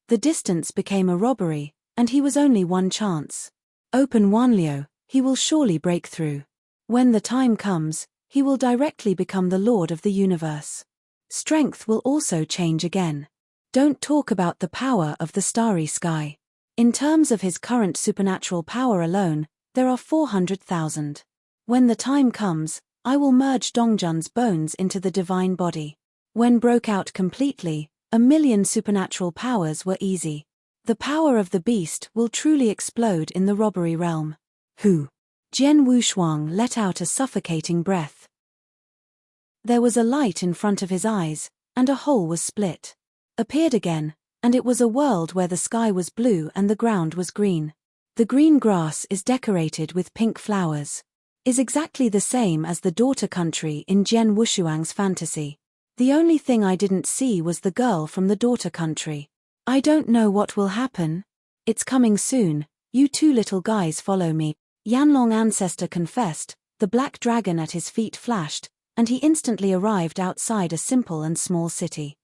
The distance became a robbery, and he was only one chance. Open Wanliu, he will surely break through. When the time comes, he will directly become the Lord of the Universe. Strength will also change again. Don't talk about the power of the starry sky. In terms of his current supernatural power alone, there are 400,000. When the time comes, I will merge Dongjun's bones into the divine body. When broke out completely, 1,000,000 supernatural powers were easy. The power of the beast will truly explode in the robbery realm. Who? Jian Wushuang let out a suffocating breath. There was a light in front of his eyes, and a hole was split. Appeared again, and it was a world where the sky was blue and the ground was green. The green grass is decorated with pink flowers. Is exactly the same as the daughter country in Jian Wushuang's fantasy. The only thing I didn't see was the girl from the daughter country. I don't know what will happen. It's coming soon, you two little guys follow me. Yanlong ancestor confessed, the black dragon at his feet flashed, and he instantly arrived outside a simple and small city.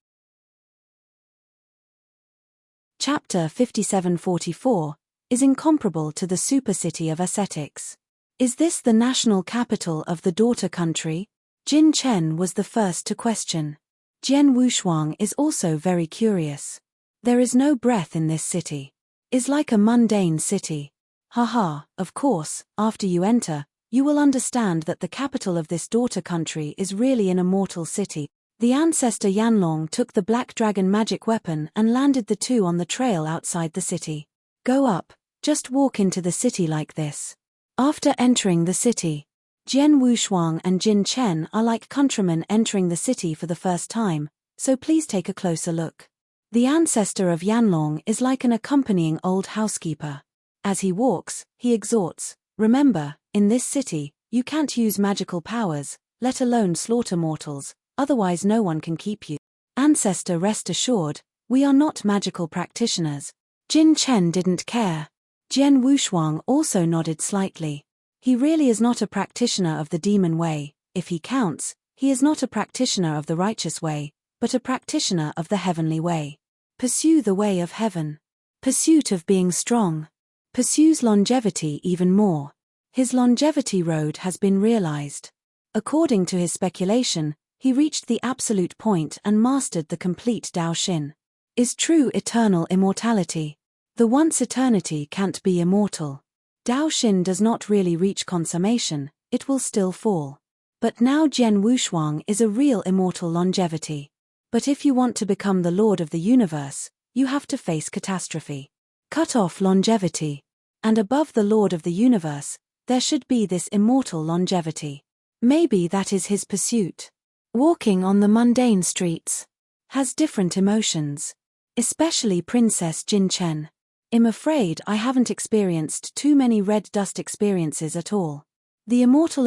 Chapter 5744 is incomparable to the super-city of ascetics. Is this the national capital of the daughter country? Jin Chen was the first to question. Jian Wushuang is also very curious. There is no breath in this city. Is like a mundane city. Haha, of course, after you enter, you will understand that the capital of this daughter country is really an immortal city. The ancestor Yanlong took the black dragon magic weapon and landed the two on the trail outside the city. Go up, just walk into the city like this. After entering the city, Jian Wushuang and Jin Chen are like countrymen entering the city for the first time, so please take a closer look. The ancestor of Yanlong is like an accompanying old housekeeper. As he walks, he exhorts, remember, in this city, you can't use magical powers, let alone slaughter mortals, otherwise no one can keep you. Ancestor, rest assured, we are not magical practitioners. Jin Chen didn't care. Jian Wushuang also nodded slightly. He really is not a practitioner of the demon way. If he counts, he is not a practitioner of the righteous way, but a practitioner of the heavenly way. Pursue the way of heaven. Pursuit of being strong. Pursues longevity even more. His longevity road has been realized. According to his speculation, he reached the absolute point and mastered the complete Dao Xin. Is true eternal immortality. The once eternity can't be immortal. Dao Xin does not really reach consummation, it will still fall. But now Jian Wushuang is a real immortal longevity. But if you want to become the lord of the universe, you have to face catastrophe. Cut off longevity. And above the lord of the universe, there should be this immortal longevity. Maybe that is his pursuit. Walking on the mundane streets. Has different emotions. Especially Princess Jin Chen. I'm afraid I haven't experienced too many red dust experiences at all. The immortal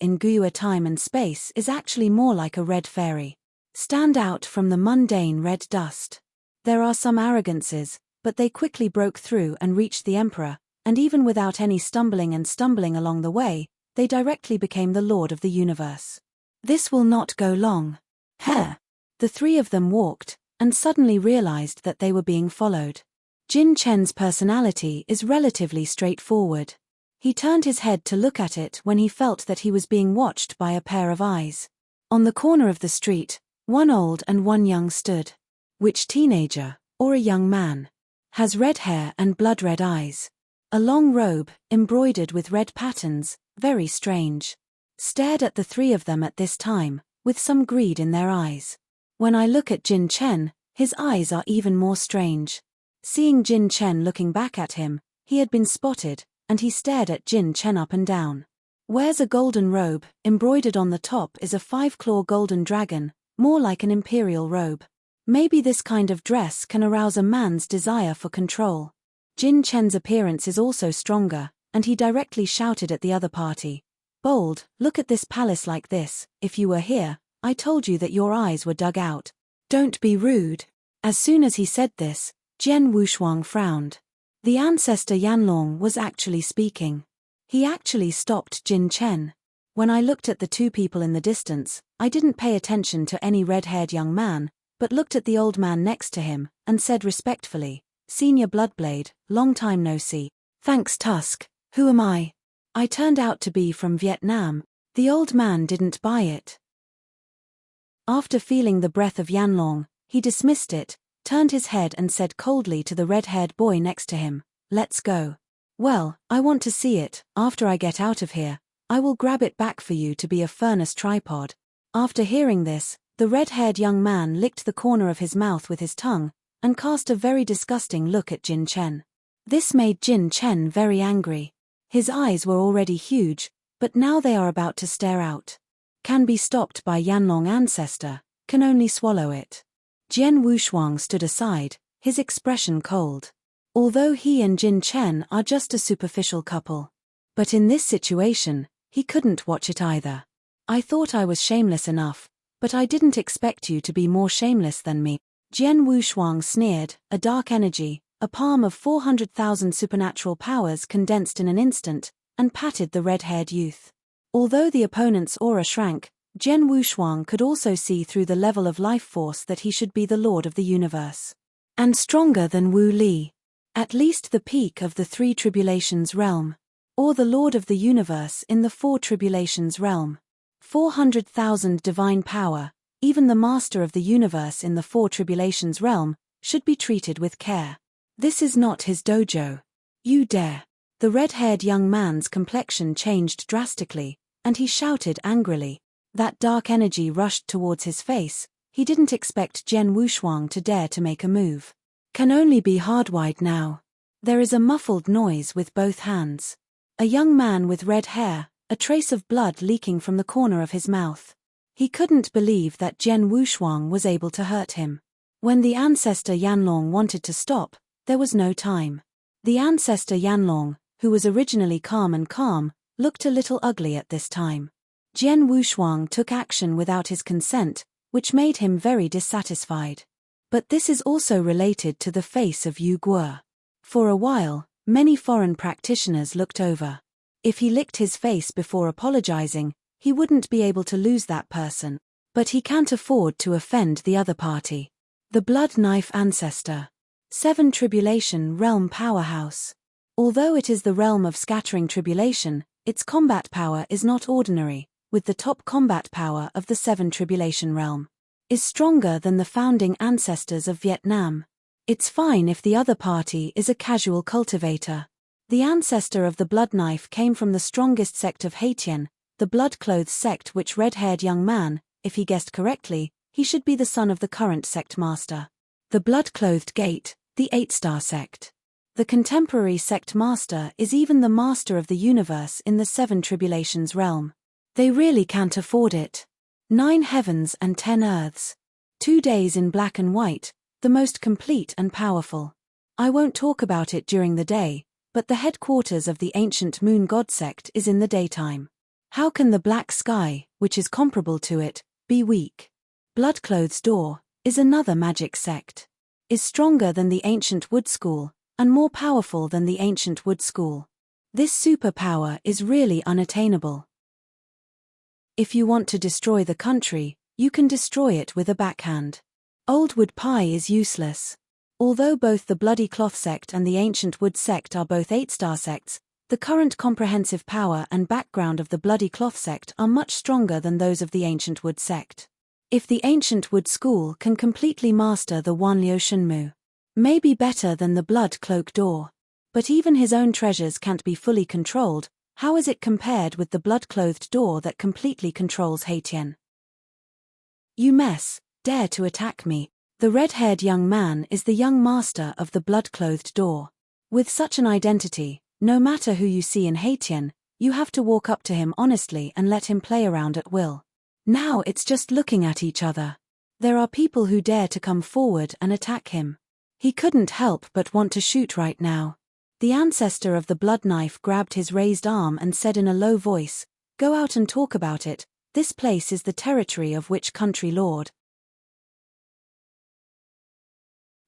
in Guyue time and space is actually more like a red fairy. Stand out from the mundane red dust. There are some arrogances, but they quickly broke through and reached the emperor, and even without any stumbling along the way, they directly became the lord of the universe. This will not go long. Heh! The three of them walked, and suddenly realized that they were being followed. Jin Chen's personality is relatively straightforward. He turned his head to look at it when he felt that he was being watched by a pair of eyes. On the corner of the street, one old and one young stood. Which teenager, or a young man? Has red hair and blood-red eyes. A long robe, embroidered with red patterns, very strange. Stared at the three of them at this time, with some greed in their eyes. When I look at Jin Chen, his eyes are even more strange. Seeing Jin Chen looking back at him, he had been spotted, and he stared at Jin Chen up and down. Wears a golden robe, embroidered on the top is a 5-claw golden dragon, more like an imperial robe. Maybe this kind of dress can arouse a man's desire for control. Jin Chen's appearance is also stronger, and he directly shouted at the other party. Bold, look at this palace like this. If you were here, I told you that your eyes were dug out. Don't be rude. As soon as he said this, Jian Wushuang frowned. The ancestor Yanlong was actually speaking. He actually stopped Jin Chen. When I looked at the two people in the distance, I didn't pay attention to any red-haired young man, but looked at the old man next to him, and said respectfully, Senior Bloodblade, long time no see. Thanks Tusk, who am I? I turned out to be from Vietnam. The old man didn't buy it. After feeling the breath of Yanlong, he dismissed it, turned his head and said coldly to the red-haired boy next to him, "Let's go." "Well, I want to see it. After I get out of here, I will grab it back for you to be a furnace tripod." After hearing this, the red-haired young man licked the corner of his mouth with his tongue, and cast a very disgusting look at Jin Chen. This made Jin Chen very angry. His eyes were already huge, but now they are about to stare out. Can be stopped by Yanlong ancestor, can only swallow it. Jian Wushuang stood aside, his expression cold. Although he and Jin Chen are just a superficial couple. But in this situation, he couldn't watch it either. "I thought I was shameless enough, but I didn't expect you to be more shameless than me." Jian Wushuang sneered, a dark energy, a palm of 400,000 supernatural powers condensed in an instant, and patted the red-haired youth. Although the opponent's aura shrank, Jian Wushuang could also see through the level of life force that he should be the lord of the universe. And stronger than Wu Li. At least the peak of the three tribulations realm. Or the lord of the universe in the four tribulations realm. 400,000 divine power, even the master of the universe in the four tribulations realm, should be treated with care. This is not his dojo. You dare. The red-haired young man's complexion changed drastically, and he shouted angrily. That dark energy rushed towards his face. He didn't expect Jian Wushuang to dare to make a move. Can only be hardwired now. There is a muffled noise with both hands. A young man with red hair, a trace of blood leaking from the corner of his mouth. He couldn't believe that Jian Wushuang was able to hurt him. When the ancestor Yanlong wanted to stop, there was no time. The ancestor Yanlong, who was originally calm, looked a little ugly at this time. Jian Wushuang took action without his consent, which made him very dissatisfied. But this is also related to the face of Yu Guo. For a while, many foreign practitioners looked over. If he licked his face before apologizing, he wouldn't be able to lose that person. But he can't afford to offend the other party. The Blood Knife Ancestor. 7 Tribulation Realm Powerhouse. Although it is the realm of scattering tribulation, its combat power is not ordinary, with the top combat power of the 7 Tribulation realm. Is stronger than the founding ancestors of Vietnam. It's fine if the other party is a casual cultivator. The ancestor of the Blood Knife came from the strongest sect of Haitian, the blood-clothed sect, which red-haired young man, if he guessed correctly, he should be the son of the current sect master. The blood-clothed gate, the 8-star sect. The contemporary sect master is even the master of the universe in the 7 Tribulations realm. They really can't afford it. 9 heavens and 10 earths. 2 days in black and white, the most complete and powerful. I won't talk about it during the day, but the headquarters of the ancient moon god sect is in the daytime. How can the black sky, which is comparable to it, be weak? Bloodcloth's door is another magic sect. Is stronger than the ancient wood school, and more powerful than the ancient wood school. This superpower is really unattainable. If you want to destroy the country, you can destroy it with a backhand. Old wood pie is useless. Although both the Bloody Cloth sect and the Ancient Wood sect are both 8-star sects, the current comprehensive power and background of the Bloody Cloth sect are much stronger than those of the Ancient Wood sect. If the Ancient Wood school can completely master the Wanliu Shenmu, may be better than the Blood Cloak door. But even his own treasures can't be fully controlled. How is it compared with the blood-clothed door that completely controls Haitian? You dare to attack me. The red-haired young man is the young master of the blood-clothed door. With such an identity, no matter who you see in Haitian, you have to walk up to him honestly and let him play around at will. Now it's just looking at each other. There are people who dare to come forward and attack him. He couldn't help but want to shoot right now. The ancestor of the blood knife grabbed his raised arm and said in a low voice, "Go out and talk about it. This place is the territory of which country lord?"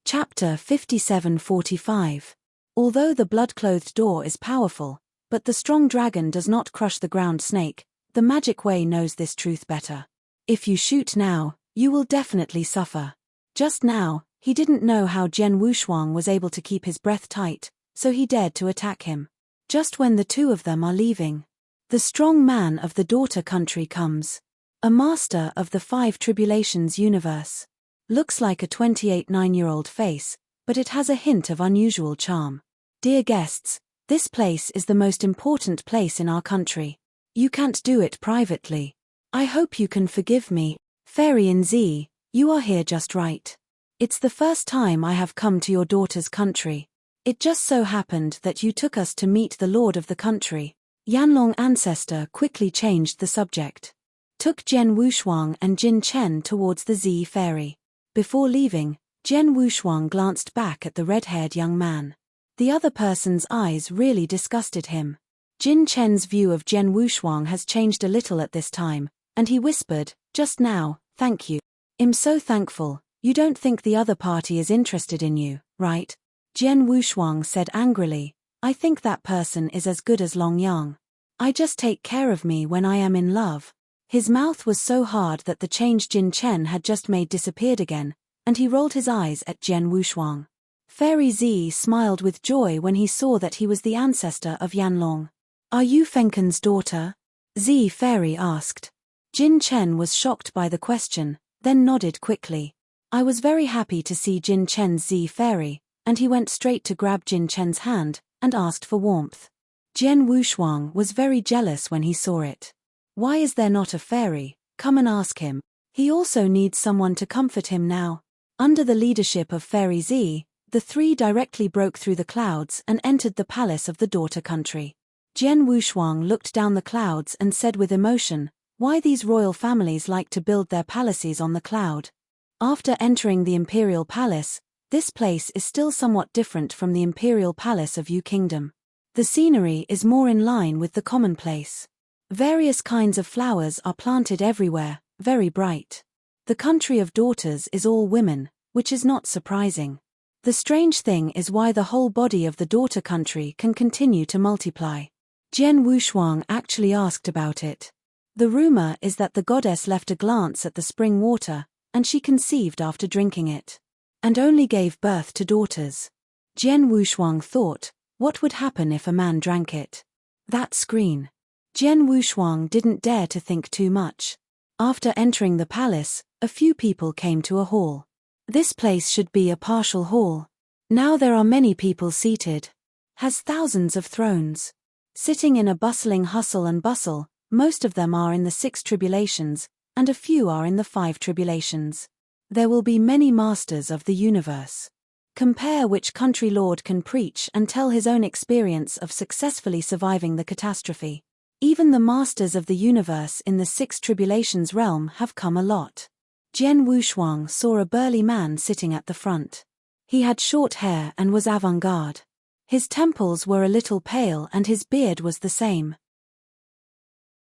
Chapter 57:45. Although the blood-clothed door is powerful, but the strong dragon does not crush the ground snake, the magic way knows this truth better. If you shoot now, you will definitely suffer. Just now, he didn't know how Jian Wushuang was able to keep his breath tight, so he dared to attack him. Just when the two of them are leaving, the strong man of the daughter country comes. A master of the 5 tribulations universe. Looks like a 28-9-year-old face, but it has a hint of unusual charm. Dear guests, this place is the most important place in our country. You can't do it privately. I hope you can forgive me. Fairy in Z, you are here just right. It's the first time I have come to your daughter's country. It just so happened that you took us to meet the lord of the country. Yanlong ancestor quickly changed the subject. Took Jian Wushuang and Jin Chen towards the Z fairy. Before leaving, Jian Wushuang glanced back at the red-haired young man. The other person's eyes really disgusted him. Jin Chen's view of Jian Wushuang has changed a little at this time, and he whispered, "Just now, thank you. I'm so thankful. You don't think the other party is interested in you, right?" Jian Wushuang said angrily, "I think that person is as good as Long Yang. I just take care of me when I am in love." His mouth was so hard that the change Jin Chen had just made disappeared again, and he rolled his eyes at Jian Wushuang. Fairy Z smiled with joy when he saw that he was the ancestor of Yanlong. "Are you Fenken's daughter?" Z fairy asked. Jin Chen was shocked by the question, then nodded quickly. "I was very happy to see Jin Chen's Z fairy," and he went straight to grab Jin Chen's hand, and asked for warmth. Jian Wushuang was very jealous when he saw it. "Why is there not a fairy? Come and ask him. He also needs someone to comfort him now." Under the leadership of Fairy Z, the 3 directly broke through the clouds and entered the palace of the daughter country. Jian Wushuang looked down the clouds and said with emotion, "Why these royal families like to build their palaces on the cloud?" After entering the imperial palace, this place is still somewhat different from the imperial palace of Yu Kingdom. The scenery is more in line with the commonplace. Various kinds of flowers are planted everywhere, very bright. The country of daughters is all women, which is not surprising. The strange thing is why the whole body of the daughter country can continue to multiply. Jian Wushuang actually asked about it. The rumor is that the goddess left a glance at the spring water, and she conceived after drinking it, and only gave birth to daughters. Jian Wushuang thought, what would happen if a man drank it? That screen. Jian Wushuang didn't dare to think too much. After entering the palace, a few people came to a hall. This place should be a partial hall. Now there are many people seated. Has thousands of thrones. Sitting in a bustling hustle and bustle, most of them are in the 6 tribulations, and a few are in the 5 tribulations. There will be many masters of the universe. Compare which country lord can preach and tell his own experience of successfully surviving the catastrophe. Even the masters of the universe in the 6 tribulations realm have come a lot. Jian Wushuang saw a burly man sitting at the front. He had short hair and was avant-garde. His temples were a little pale and his beard was the same.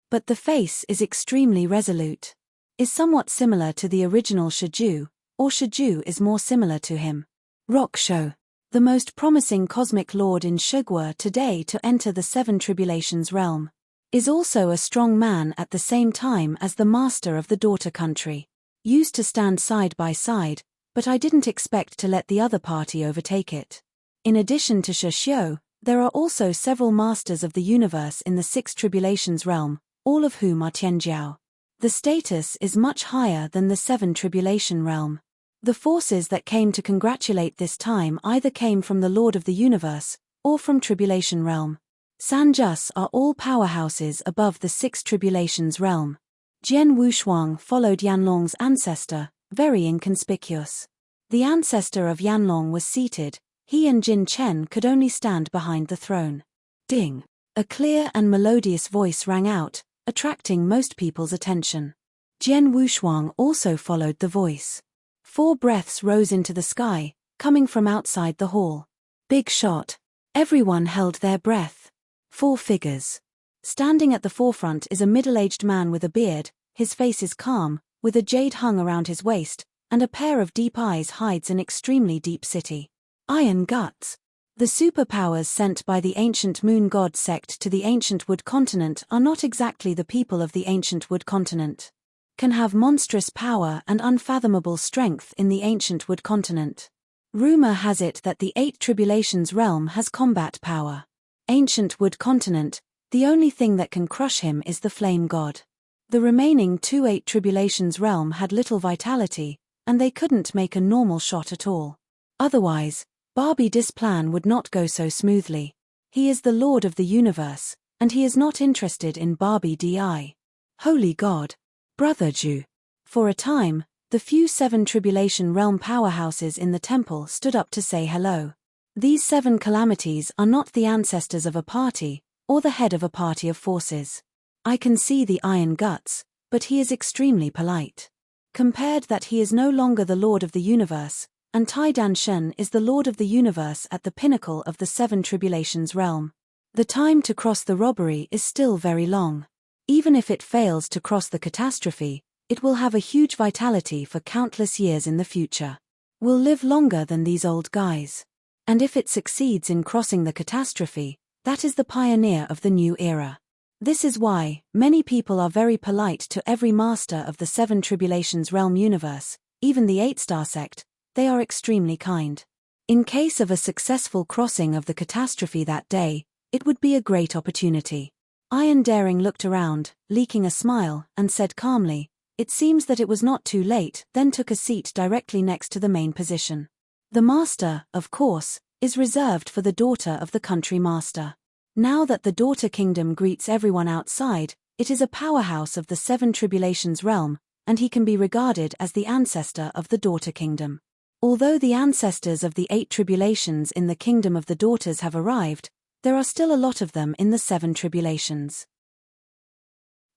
But the face is extremely resolute. Is somewhat similar to the original Shiju, or Shiju is more similar to him. Rocksho, the most promising cosmic lord in Shugwa today to enter the 7 tribulations realm, is also a strong man at the same time as the master of the daughter country. Used to stand side by side, but I didn't expect to let the other party overtake it. In addition to Shishio, there are also several masters of the universe in the 6 tribulations realm, all of whom are Tianjiao. The status is much higher than the 7 tribulation realm. The forces that came to congratulate this time either came from the Lord of the Universe, or from Tribulation Realm. Sanjus are all powerhouses above the 6 tribulations realm. Jian Wushuang followed Yanlong's ancestor, very inconspicuous. The ancestor of Yanlong was seated, he and Jin Chen could only stand behind the throne. Ding! A clear and melodious voice rang out, attracting most people's attention. Jian Wushuang also followed the voice. 4 breaths rose into the sky, coming from outside the hall. Big shot. Everyone held their breath. 4 figures. Standing at the forefront is a middle-aged man with a beard, his face is calm, with a jade hung around his waist, and a pair of deep eyes hides an extremely deep city. Iron guts. The superpowers sent by the ancient moon god sect to the ancient wood continent are not exactly the people of the ancient wood continent. Can have monstrous power and unfathomable strength in the ancient wood continent. Rumor has it that the 8 tribulations realm has combat power. Ancient wood continent, the only thing that can crush him is the flame god. The remaining 2-8 Tribulations realm had little vitality, and they couldn't make a normal shot at all. Otherwise, Barbie Dis' plan would not go so smoothly. He is the Lord of the universe, and he is not interested in Barbie Di. Holy God! Brother Ju. For a time, the few 7 Tribulation realm powerhouses in the temple stood up to say hello. These 7 calamities are not the ancestors of a party, or the head of a party of forces. I can see the iron guts, but he is extremely polite. Compared that he is no longer the Lord of the universe, and Tai Dan Shen is the Lord of the universe at the pinnacle of the 7 Tribulations realm. The time to cross the robbery is still very long. Even if it fails to cross the catastrophe, it will have a huge vitality for countless years in the future. Will live longer than these old guys. And if it succeeds in crossing the catastrophe, that is the pioneer of the new era. This is why many people are very polite to every master of the 7 Tribulations realm universe, even the 8-star sect. They are extremely kind. In case of a successful crossing of the catastrophe that day, it would be a great opportunity. Iron Daring looked around, leaking a smile, and said calmly, "It seems that it was not too late," then took a seat directly next to the main position. The master, of course, is reserved for the daughter of the country master. Now that the daughter kingdom greets everyone outside, it is a powerhouse of the 7 Tribulations realm, and he can be regarded as the ancestor of the daughter kingdom. Although the ancestors of the 8 Tribulations in the kingdom of the daughters have arrived, there are still a lot of them in the 7 Tribulations.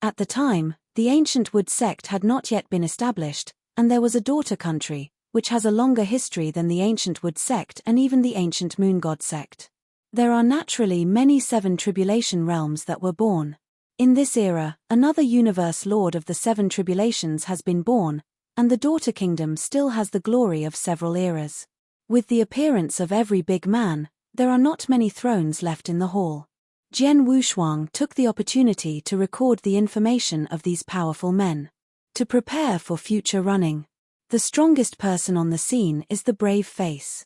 At the time, the ancient Wood sect had not yet been established, and there was a daughter country, which has a longer history than the ancient Wood sect and even the ancient Moon God sect. There are naturally many 7 Tribulation realms that were born. In this era, another universe lord of the 7 Tribulations has been born, and the daughter kingdom still has the glory of several eras. With the appearance of every big man, there are not many thrones left in the hall. Jian Wushuang took the opportunity to record the information of these powerful men. To prepare for future running. The strongest person on the scene is the brave face.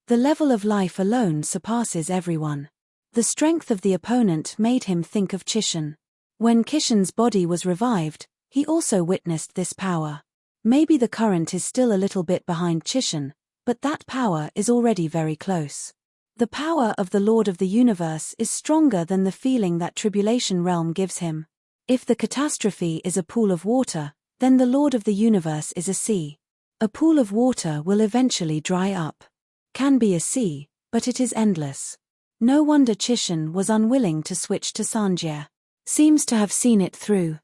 The level of life alone surpasses everyone. The strength of the opponent made him think of Chishan. When Kishan's body was revived, he also witnessed this power. Maybe the current is still a little bit behind Chishan, but that power is already very close. The power of the Lord of the Universe is stronger than the feeling that Tribulation realm gives him. If the catastrophe is a pool of water, then the Lord of the Universe is a sea. A pool of water will eventually dry up. Can be a sea, but it is endless. No wonder Chishan was unwilling to switch to Sanjie. Seems to have seen it through.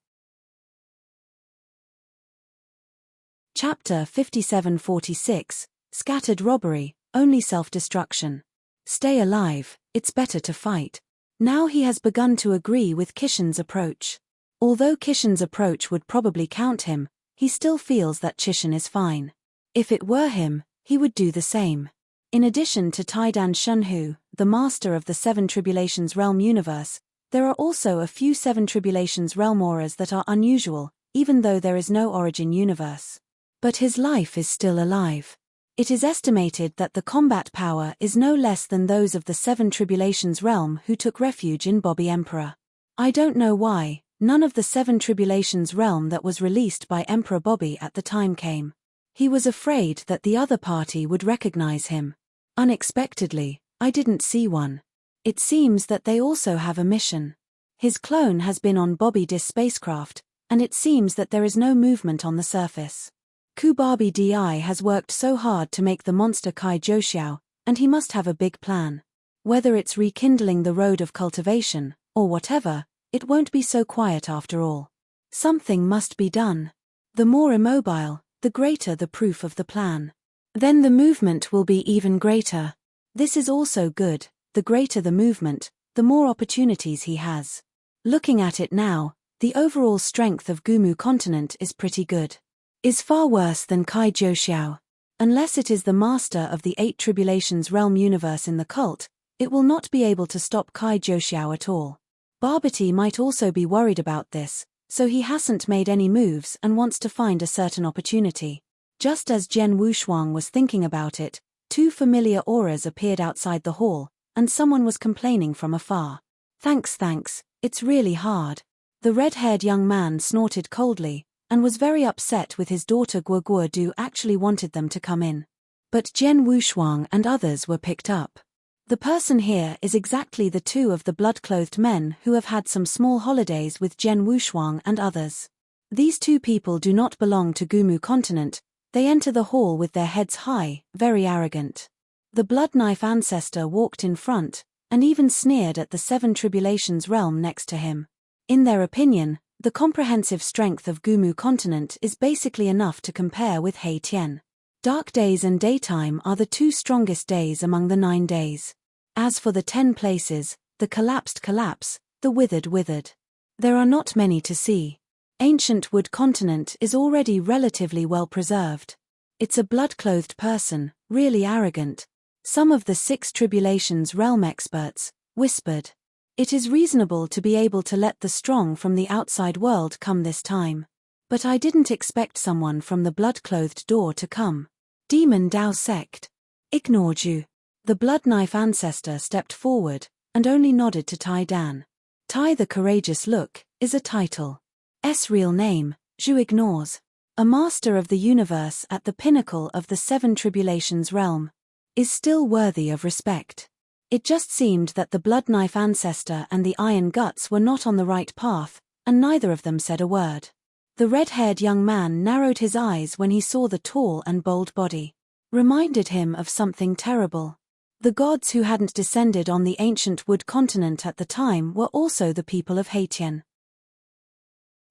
Chapter 57-46, Scattered Robbery, Only Self-Destruction. Stay alive, it's better to fight. Now he has begun to agree with Kishan's approach. Although Kishan's approach would probably count him, he still feels that Chishan is fine. If it were him, he would do the same. In addition to Taidan Shunhu, the master of the 7 Tribulations realm universe, there are also a few 7 Tribulations realm auras that are unusual, even though there is no origin universe. But his life is still alive. It is estimated that the combat power is no less than those of the 7 Tribulations realm who took refuge in Bobby Emperor. I don't know why, none of the 7 Tribulations realm that was released by Emperor Bobby at the time came. He was afraid that the other party would recognize him. Unexpectedly, I didn't see one. It seems that they also have a mission. His clone has been on Bobby Dis spacecraft, and it seems that there is no movement on the surface. Kubabi Di has worked so hard to make the monster Kai Joxiao, and he must have a big plan. Whether it's rekindling the road of cultivation, or whatever, it won't be so quiet after all. Something must be done. The more immobile, the greater the proof of the plan. Then the movement will be even greater. This is also good, the greater the movement, the more opportunities he has. Looking at it now, the overall strength of Gumu continent is pretty good. Is far worse than Kai Joxiao. Unless it is the master of the 8 Tribulations realm universe in the cult, it will not be able to stop Kai Joxiao at all. Barbati might also be worried about this, so he hasn't made any moves and wants to find a certain opportunity. Just as Jian Wushuang was thinking about it, 2 familiar auras appeared outside the hall, and someone was complaining from afar. Thanks, it's really hard. The red-haired young man snorted coldly, and was very upset with his daughter Guo Du actually wanted them to come in. But Jian Wushuang and others were picked up. The person here is exactly the two of the blood-clothed men who have had some small holidays with Jian Wushuang and others. These two people do not belong to Gumu continent. They enter the hall with their heads high, very arrogant. The blood knife ancestor walked in front, and even sneered at the Seven Tribulations realm next to him. In their opinion, the comprehensive strength of Gumu continent is basically enough to compare with Hei Tian. Dark days and daytime are the two strongest days among the 9 days. As for the 10 places, the collapsed collapse, the withered withered. There are not many to see. Ancient wood continent is already relatively well preserved. It's a blood-clothed person, really arrogant. Some of the 6 Tribulations realm experts whispered. It is reasonable to be able to let the strong from the outside world come this time. But I didn't expect someone from the blood-clothed door to come. Demon Dao sect. Ignored you. The blood knife ancestor stepped forward, and only nodded to Tai Dan. Tai the Courageous Look is a title. S real name, Zhu ignores. A master of the universe at the pinnacle of the 7 Tribulations realm. Is still worthy of respect. It just seemed that the blood knife ancestor and the iron guts were not on the right path, and neither of them said a word. The red-haired young man narrowed his eyes when he saw the tall and bold body. Reminded him of something terrible. The gods who hadn't descended on the ancient wood continent at the time were also the people of Hei Tian.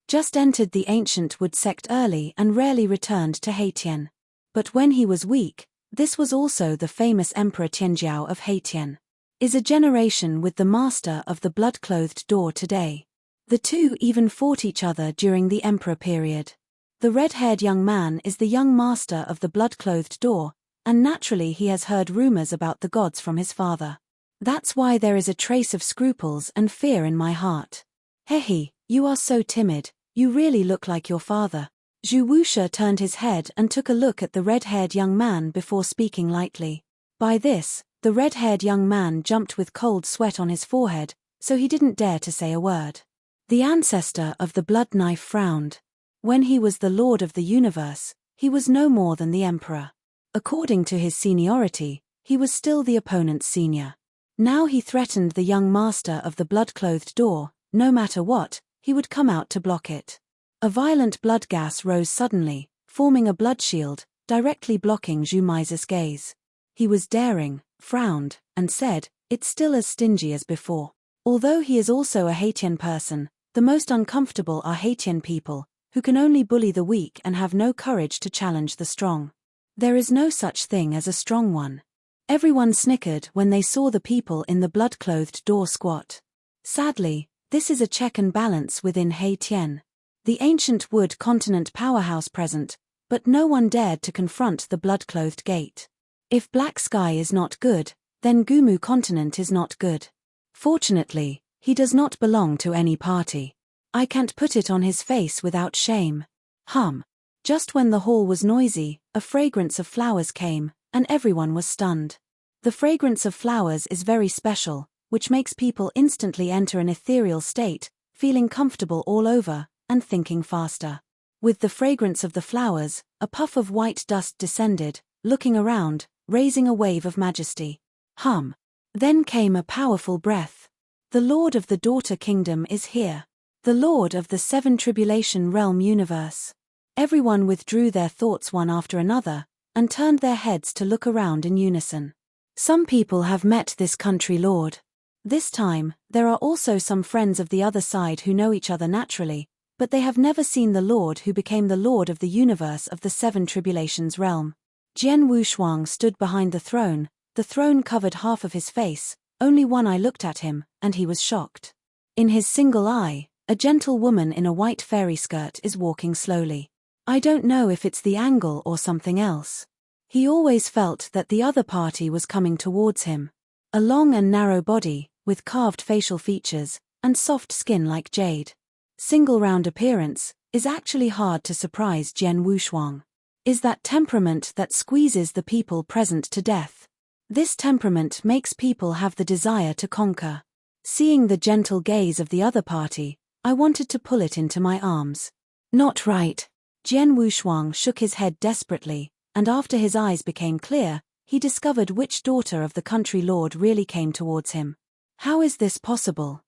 Just entered the ancient wood sect early and rarely returned to Hei Tian. But when he was weak, this was also the famous Emperor Tianjiao of Hei Tian. Is a generation with the master of the blood-clothed door today. The two even fought each other during the emperor period. The red-haired young man is the young master of the blood-clothed door, and naturally he has heard rumors about the gods from his father. That's why there is a trace of scruples and fear in my heart. Hehe, you are so timid, you really look like your father. Zhu Wuxia turned his head and took a look at the red-haired young man before speaking lightly. By this, the red-haired young man jumped with cold sweat on his forehead, so he didn't dare to say a word. The ancestor of the blood knife frowned. When he was the lord of the universe, he was no more than the emperor. According to his seniority, he was still the opponent's senior. Now he threatened the young master of the blood-clothed door. No matter what, he would come out to block it. A violent blood gas rose suddenly, forming a blood shield, directly blocking Zhu Mai's gaze. He was daring, frowned, and said, "It's still as stingy as before." Although he is also a Hei Tian person, the most uncomfortable are Hei Tian people, who can only bully the weak and have no courage to challenge the strong. There is no such thing as a strong one. Everyone snickered when they saw the people in the blood-clothed door squat. Sadly, this is a check and balance within Hei Tian. The ancient wood continent powerhouse present, but no one dared to confront the blood-clothed gate. If Black Sky is not good, then Gumu continent is not good. Fortunately, he does not belong to any party. I can't put it on his face without shame. Just when the hall was noisy, a fragrance of flowers came, and everyone was stunned. The fragrance of flowers is very special, which makes people instantly enter an ethereal state, feeling comfortable all over, and thinking faster. With the fragrance of the flowers, a puff of white dust descended, looking around, raising a wave of majesty. Then came a powerful breath. The Lord of the Daughter Kingdom is here. The Lord of the 7 Tribulation Realm universe. Everyone withdrew their thoughts one after another, and turned their heads to look around in unison. Some people have met this country lord. This time, there are also some friends of the other side who know each other naturally, but they have never seen the Lord who became the Lord of the universe of the 7 Tribulations realm. Jian Wushuang stood behind the throne covered half of his face, only one eye looked at him, and he was shocked. In his single eye, a gentle woman in a white fairy skirt is walking slowly. I don't know if it's the angle or something else. He always felt that the other party was coming towards him. A long and narrow body, with carved facial features, and soft skin like jade. Single round appearance, is actually hard to surprise Jian Wushuang. Is that temperament that squeezes the people present to death. This temperament makes people have the desire to conquer. Seeing the gentle gaze of the other party, I wanted to pull it into my arms. Not right. Jian Wushuang shook his head desperately, and after his eyes became clear, he discovered which daughter of the country lord really came towards him. How is this possible?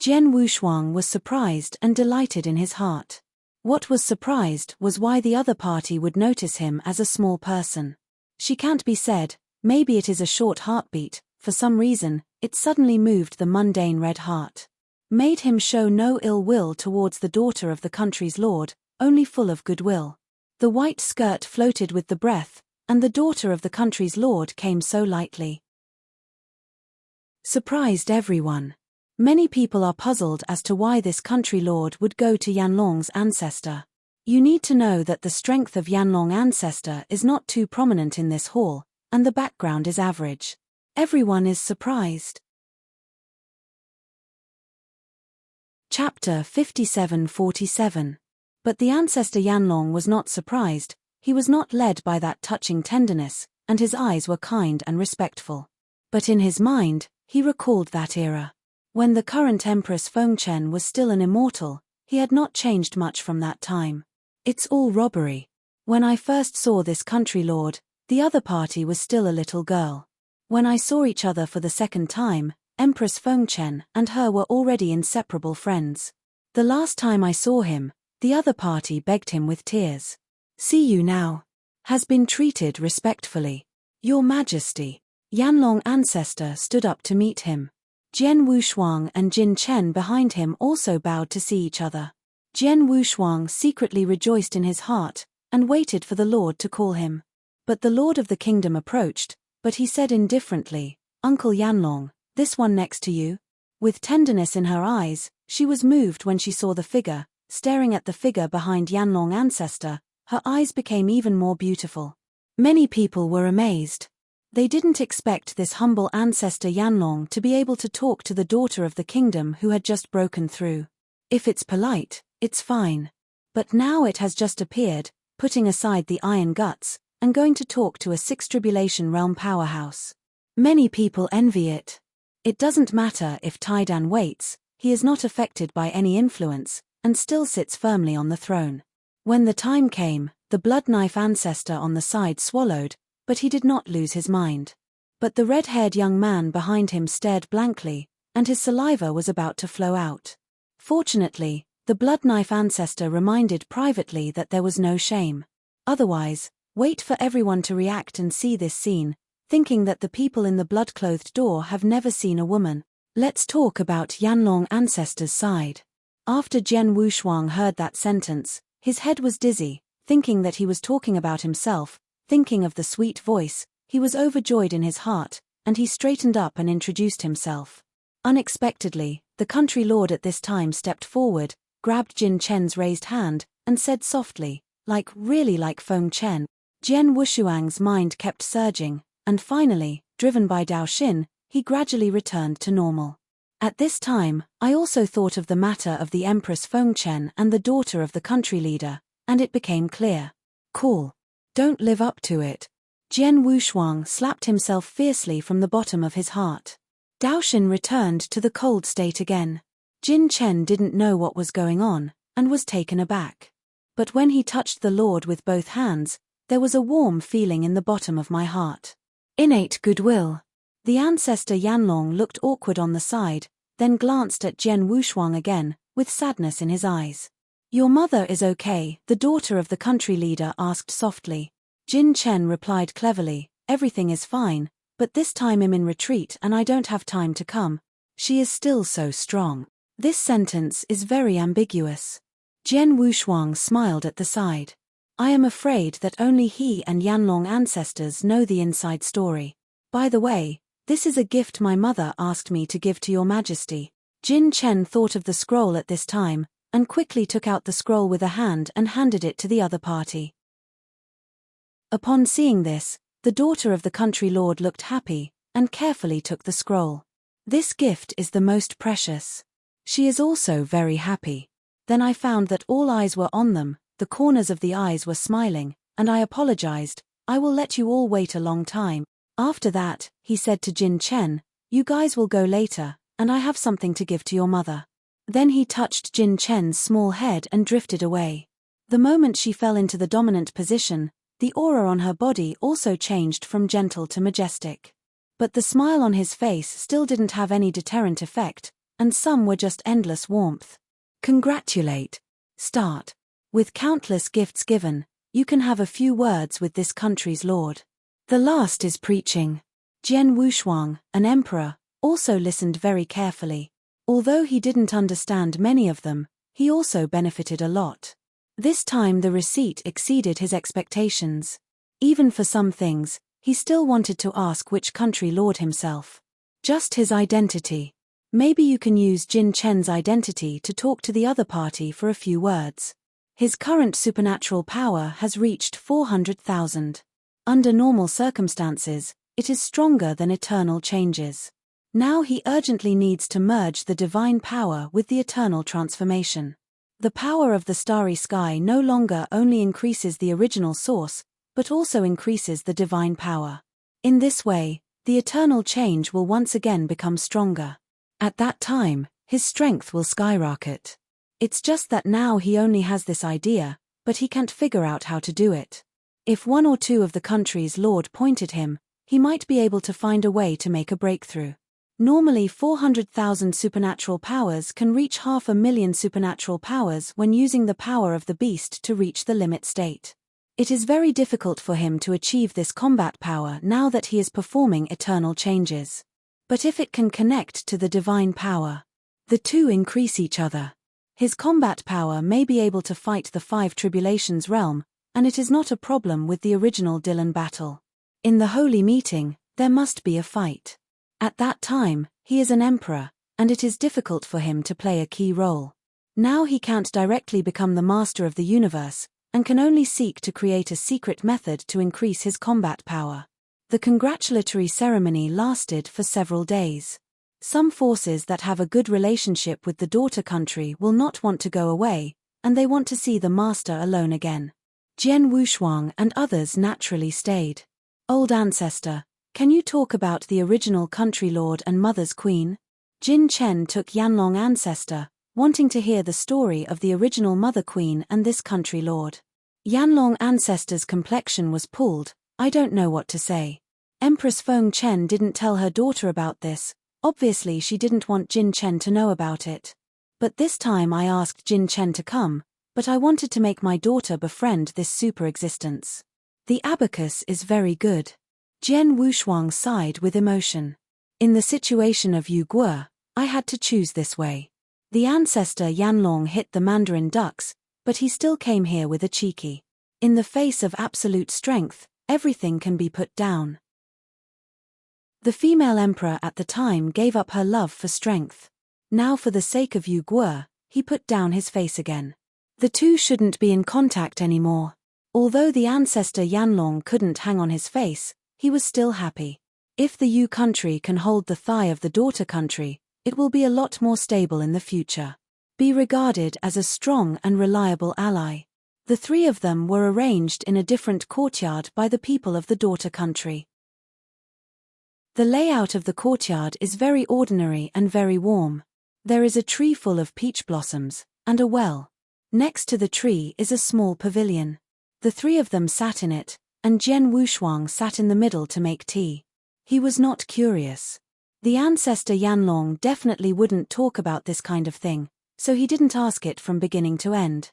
Jian Wushuang was surprised and delighted in his heart. What was surprised was why the other party would notice him as a small person. She can't be said, maybe it is a short heartbeat, for some reason, it suddenly moved the mundane red heart. Made him show no ill will towards the daughter of the country's lord, only full of goodwill. The white skirt floated with the breath, and the daughter of the country's lord came so lightly. Surprised everyone. Many people are puzzled as to why this country lord would go to Yanlong's ancestor. You need to know that the strength of Yanlong ancestor is not too prominent in this hall, and the background is average. Everyone is surprised. Chapter 57-47. But the ancestor Yanlong was not surprised, he was not led by that touching tenderness, and his eyes were kind and respectful. But in his mind, he recalled that era. When the current Empress Fengchen was still an immortal, he had not changed much from that time. It's all robbery. When I first saw this country lord, the other party was still a little girl. When I saw each other for the second time, Empress Fengchen and her were already inseparable friends. The last time I saw him, the other party begged him with tears. See you now. Has been treated respectfully. Your Majesty. Yanlong ancestor stood up to meet him. Jian Wushuang and Jin Chen behind him also bowed to see each other. Jian Wushuang secretly rejoiced in his heart, and waited for the lord to call him. But the lord of the kingdom approached, but he said indifferently, Uncle Yanlong, this one next to you? With tenderness in her eyes, she was moved when she saw the figure. Staring at the figure behind Yanlong ancestor, her eyes became even more beautiful. Many people were amazed. They didn't expect this humble ancestor Yanlong to be able to talk to the daughter of the kingdom who had just broken through. If it's polite, it's fine. But now it has just appeared, putting aside the iron guts, and going to talk to a Six Tribulation Realm powerhouse. Many people envy it. It doesn't matter if Taidan waits, he is not affected by any influence, and still sits firmly on the throne. When the time came, the blood knife ancestor on the side swallowed, but he did not lose his mind. But the red-haired young man behind him stared blankly, and his saliva was about to flow out. Fortunately, the blood knife ancestor reminded privately that there was no shame. Otherwise, wait for everyone to react and see this scene, thinking that the people in the blood-clothed door have never seen a woman. Let's talk about Yanlong ancestor's side. After Jian Wushuang heard that sentence, his head was dizzy, thinking that he was talking about himself, thinking of the sweet voice, he was overjoyed in his heart, and he straightened up and introduced himself. Unexpectedly, the country lord at this time stepped forward, grabbed Jin Chen's raised hand, and said softly, really like Feng Chen. Jian Wushuang's mind kept surging, and finally, driven by Dao Xin, he gradually returned to normal. At this time, I also thought of the matter of the Empress Fengchen and the daughter of the country leader, and it became clear. Cool. Don't live up to it. Jian Wushuang slapped himself fiercely from the bottom of his heart. Dao Xin returned to the cold state again. Jin Chen didn't know what was going on, and was taken aback. But when he touched the Lord with both hands, there was a warm feeling in the bottom of my heart. Innate goodwill. The ancestor Yanlong looked awkward on the side, then glanced at Jian Wushuang again, with sadness in his eyes. Your mother is okay, the daughter of the country leader asked softly. Jin Chen replied cleverly, everything is fine, but this time I'm in retreat and I don't have time to come. She is still so strong. This sentence is very ambiguous. Jian Wushuang smiled at the side. I am afraid that only he and Yanlong ancestors know the inside story. By the way, this is a gift my mother asked me to give to your majesty. Jin Chen thought of the scroll at this time, and quickly took out the scroll with a hand and handed it to the other party. Upon seeing this, the daughter of the country lord looked happy, and carefully took the scroll. This gift is the most precious. She is also very happy. Then I found that all eyes were on them, the corners of the eyes were smiling, and I apologized. I will let you all wait a long time. After that, he said to Jin Chen, you guys will go later, and I have something to give to your mother. Then he touched Jin Chen's small head and drifted away. The moment she fell into the dominant position, the aura on her body also changed from gentle to majestic. But the smile on his face still didn't have any deterrent effect, and some were just endless warmth. Congratulate. Start. With countless gifts given, you can have a few words with this country's lord. The last is preaching. Jian Wushuang, an emperor, also listened very carefully. Although he didn't understand many of them, he also benefited a lot. This time the receipt exceeded his expectations. Even for some things, he still wanted to ask which country lord himself. Just his identity. Maybe you can use Jin Chen's identity to talk to the other party for a few words. His current supernatural power has reached 400,000. Under normal circumstances, it is stronger than eternal changes. Now he urgently needs to merge the divine power with the eternal transformation. The power of the starry sky no longer only increases the original source, but also increases the divine power. In this way, the eternal change will once again become stronger. At that time, his strength will skyrocket. It's just that now he only has this idea, but he can't figure out how to do it. If one or two of the country's lord pointed him, he might be able to find a way to make a breakthrough. Normally 400,000 supernatural powers can reach 500,000 supernatural powers when using the power of the beast to reach the limit state. It is very difficult for him to achieve this combat power now that he is performing eternal changes. But if it can connect to the divine power, the two increase each other. His combat power may be able to fight the 5 tribulations realm, and it is not a problem with the original Dylan battle. In the holy meeting, there must be a fight. At that time, he is an emperor, and it is difficult for him to play a key role. Now he can't directly become the master of the universe, and can only seek to create a secret method to increase his combat power. The congratulatory ceremony lasted for several days. Some forces that have a good relationship with the daughter country will not want to go away, and they want to see the master alone again. Jian Wushuang and others naturally stayed. Old ancestor, can you talk about the original country lord and mother's queen? Jin Chen took Yanlong ancestor, wanting to hear the story of the original mother queen and this country lord. Yanlong ancestor's complexion was pulled. I don't know what to say. Empress Feng Chen didn't tell her daughter about this. Obviously she didn't want Jin Chen to know about it. But this time I asked Jin Chen to come, but I wanted to make my daughter befriend this super existence. The abacus is very good. Jian Wushuang sighed with emotion. In the situation of Yu Guo, I had to choose this way. The ancestor Yanlong hit the Mandarin ducks, but he still came here with a cheeky. In the face of absolute strength, everything can be put down. The female emperor at the time gave up her love for strength. Now for the sake of Yu Guo, he put down his face again. The two shouldn't be in contact anymore. Although the ancestor Yanlong couldn't hang on his face, he was still happy. If the Yu country can hold the thigh of the daughter country, it will be a lot more stable in the future. Be regarded as a strong and reliable ally. The three of them were arranged in a different courtyard by the people of the daughter country. The layout of the courtyard is very ordinary and very warm. There is a tree full of peach blossoms, and a well. Next to the tree is a small pavilion. The three of them sat in it, and Jian Wushuang sat in the middle to make tea. He was not curious. The ancestor Yanlong definitely wouldn't talk about this kind of thing, so he didn't ask it from beginning to end.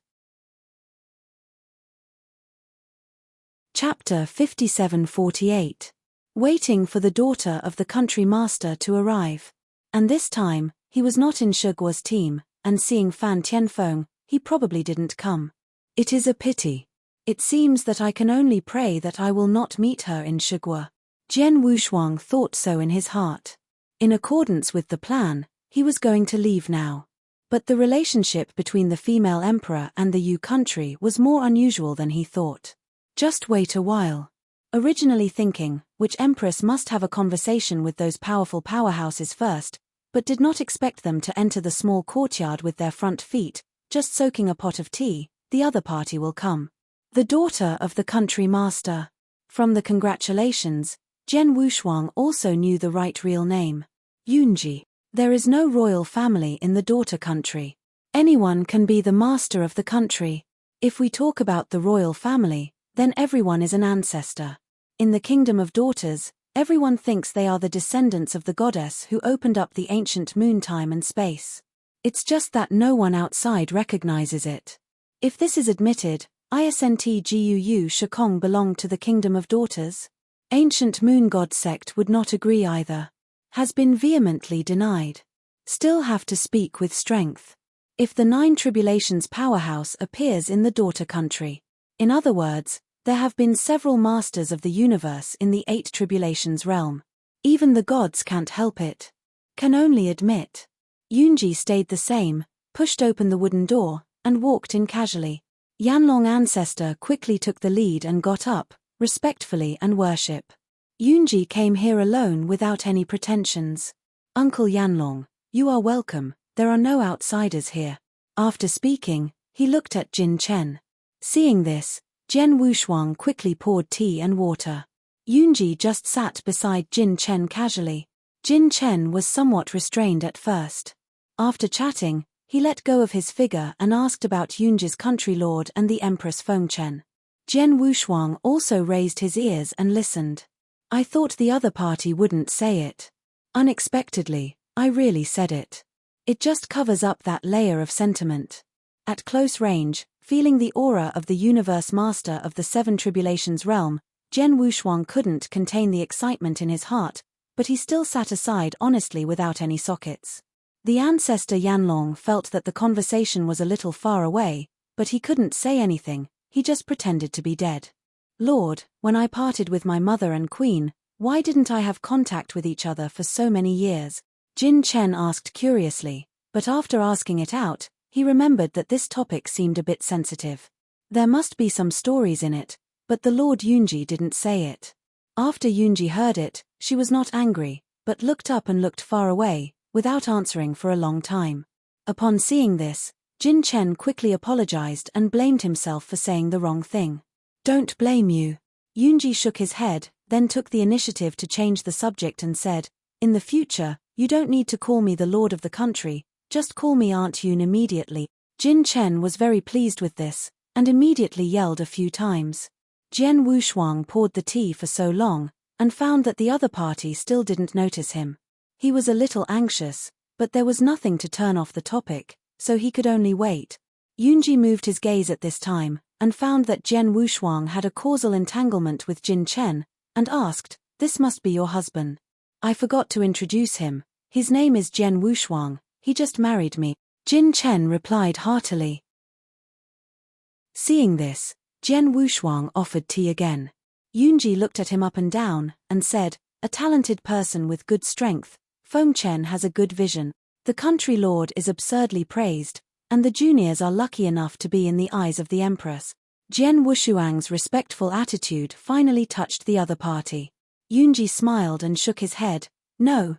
Chapter 57-48. Waiting for the daughter of the country master to arrive. And this time, he was not in Shiguo's team, and seeing Fan Tianfeng, he probably didn't come. It is a pity. It seems that I can only pray that I will not meet her in Shiguo. Jian Wushuang thought so in his heart. In accordance with the plan, he was going to leave now. But the relationship between the female emperor and the Yu country was more unusual than he thought. Just wait a while. Originally thinking, which empress must have a conversation with those powerful powerhouses first, but did not expect them to enter the small courtyard with their front feet, just soaking a pot of tea, the other party will come. The daughter of the country master. From the congratulations, Jian Wushuang also knew the right real name. Yunji. There is no royal family in the daughter country. Anyone can be the master of the country. If we talk about the royal family, then everyone is an ancestor. In the kingdom of daughters, everyone thinks they are the descendants of the goddess who opened up the ancient moon time and space. It's just that no one outside recognizes it. If this is admitted, ISNTGUU Shikong belonged to the kingdom of daughters? Ancient moon god sect would not agree either. Has been vehemently denied. Still have to speak with strength. If the 9 tribulations powerhouse appears in the daughter country. In other words, there have been several masters of the universe in the 8 tribulations realm. Even the gods can't help it. Can only admit. Yunji stayed the same, pushed open the wooden door, and walked in casually. Yanlong ancestor quickly took the lead and got up, respectfully and worship. Yunji came here alone without any pretensions. Uncle Yanlong, you are welcome, there are no outsiders here. After speaking, he looked at Jin Chen. Seeing this, Jian Wushuang quickly poured tea and water. Yunji just sat beside Jin Chen casually. Jin Chen was somewhat restrained at first. After chatting, he let go of his figure and asked about Yunji's country lord and the Empress Fengchen. Jian Wushuang also raised his ears and listened. I thought the other party wouldn't say it. Unexpectedly, I really said it. It just covers up that layer of sentiment. At close range, feeling the aura of the universe master of the 7 tribulations realm, Jian Wushuang couldn't contain the excitement in his heart, but he still sat aside honestly without any sockets. The ancestor Yanlong felt that the conversation was a little far away, but he couldn't say anything, he just pretended to be dead. Lord, when I parted with my mother and queen, why didn't I have contact with each other for so many years? Jin Chen asked curiously, but after asking it out, he remembered that this topic seemed a bit sensitive. There must be some stories in it, but the Lord Yunji didn't say it. After Yunji heard it, she was not angry, but looked up and looked far away, without answering for a long time. Upon seeing this, Jin Chen quickly apologized and blamed himself for saying the wrong thing. Don't blame you. Yunji shook his head, then took the initiative to change the subject and said, in the future, you don't need to call me the lord of the country, just call me Aunt Yun immediately. Jin Chen was very pleased with this, and immediately yelled a few times. Jian Wushuang poured the tea for so long, and found that the other party still didn't notice him. He was a little anxious, but there was nothing to turn off the topic, so he could only wait. Yunji moved his gaze at this time, and found that Jian Wushuang had a causal entanglement with Jin Chen, and asked, this must be your husband. I forgot to introduce him, his name is Jian Wushuang, he just married me. Jin Chen replied heartily. Seeing this, Jian Wushuang offered tea again. Yunji looked at him up and down, and said, a talented person with good strength, Fengchen has a good vision. The country lord is absurdly praised, and the juniors are lucky enough to be in the eyes of the empress. Jian Wushuang's respectful attitude finally touched the other party. Yunji smiled and shook his head. No,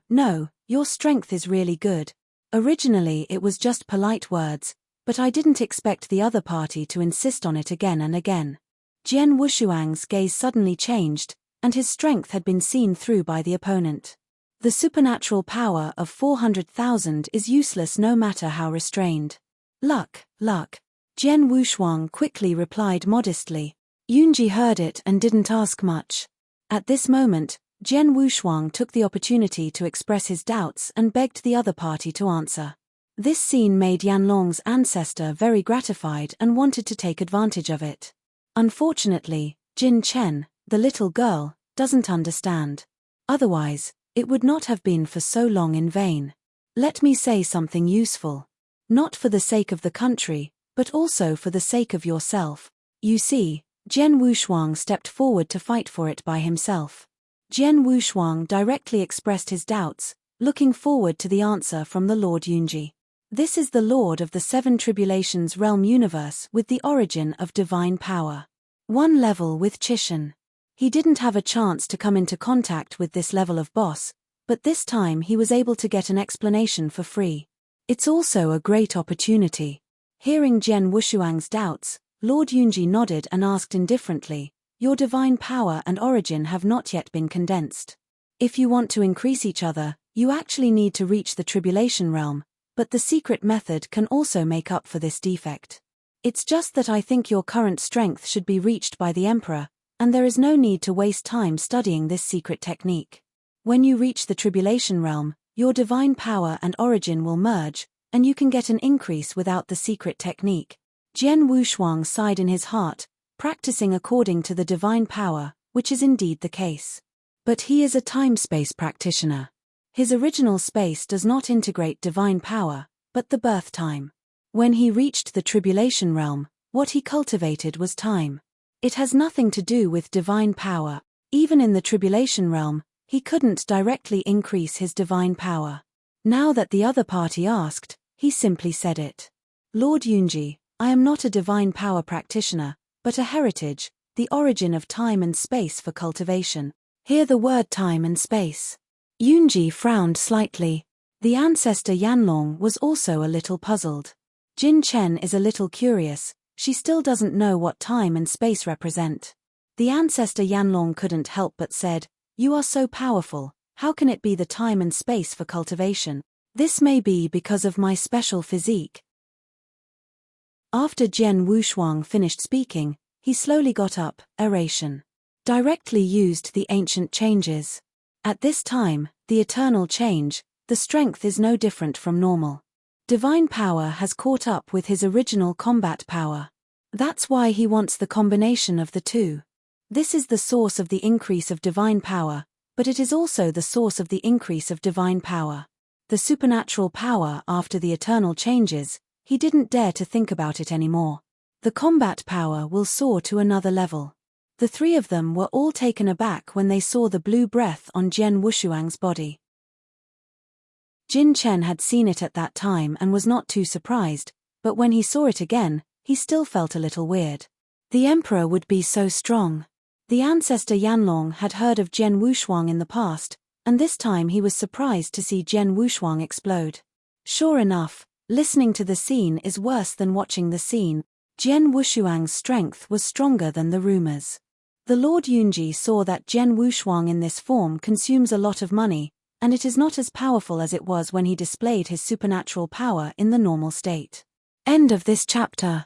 your strength is really good. Originally it was just polite words, but I didn't expect the other party to insist on it again and again. Jian Wushuang's gaze suddenly changed, and his strength had been seen through by the opponent. The supernatural power of 400,000 is useless no matter how restrained. Luck. Jian Wushuang quickly replied modestly. Yunji heard it and didn't ask much. At this moment, Jian Wushuang took the opportunity to express his doubts and begged the other party to answer. This scene made Yanlong's ancestor very gratified and wanted to take advantage of it. Unfortunately, Jin Chen, the little girl, doesn't understand. Otherwise, it would not have been for so long in vain. Let me say something useful. Not for the sake of the country, but also for the sake of yourself. You see, Jian Wushuang stepped forward to fight for it by himself. Jian Wushuang directly expressed his doubts, looking forward to the answer from the Lord Yunji. This is the Lord of the 7 Tribulations realm universe with the origin of divine power. One level with Chishan. He didn't have a chance to come into contact with this level of boss, but this time he was able to get an explanation for free. It's also a great opportunity. Hearing Jian Wushuang's doubts, Lord Yunji nodded and asked indifferently, your divine power and origin have not yet been condensed. If you want to increase each other, You actually need to reach the tribulation realm, but the secret method can also make up for this defect. It's just that I think your current strength should be reached by the Emperor, and there is no need to waste time studying this secret technique. When you reach the tribulation realm, your divine power and origin will merge, and you can get an increase without the secret technique. Jian Wushuang sighed in his heart, practicing according to the divine power, which is indeed the case. But he is a time-space practitioner. His original space does not integrate divine power, but the birth time. When he reached the tribulation realm, what he cultivated was time. It has nothing to do with divine power. Even in the tribulation realm, he couldn't directly increase his divine power. Now that the other party asked, he simply said it. Lord Yunji, I am not a divine power practitioner, but a heritage, the origin of time and space for cultivation. Hear the word time and space. Yunji frowned slightly. The ancestor Yanlong was also a little puzzled. Jin Chen is a little curious, she still doesn't know what time and space represent. The ancestor Yanlong couldn't help but said, "You are so powerful, how can it be the time and space for cultivation? This may be because of my special physique." After Jian Wushuang finished speaking, he slowly got up, oration. Directly used the ancient changes. At this time, the eternal change, the strength is no different from normal. Divine power has caught up with his original combat power. That's why he wants the combination of the two. This is the source of the increase of divine power, but it is also the source of the increase of divine power. The supernatural power after the eternal changes, he didn't dare to think about it anymore. The combat power will soar to another level. The three of them were all taken aback when they saw the blue breath on Jian Wushuang's body. Jin Chen had seen it at that time and was not too surprised, but when he saw it again, he still felt a little weird. The Emperor would be so strong. The ancestor Yanlong had heard of Jian Wushuang in the past, and this time he was surprised to see Jian Wushuang explode. Sure enough, listening to the scene is worse than watching the scene. Jian Wushuang's strength was stronger than the rumors. The Lord Yunji saw that Jian Wushuang in this form consumes a lot of money, and it is not as powerful as it was when he displayed his supernatural power in the normal state. End of this chapter.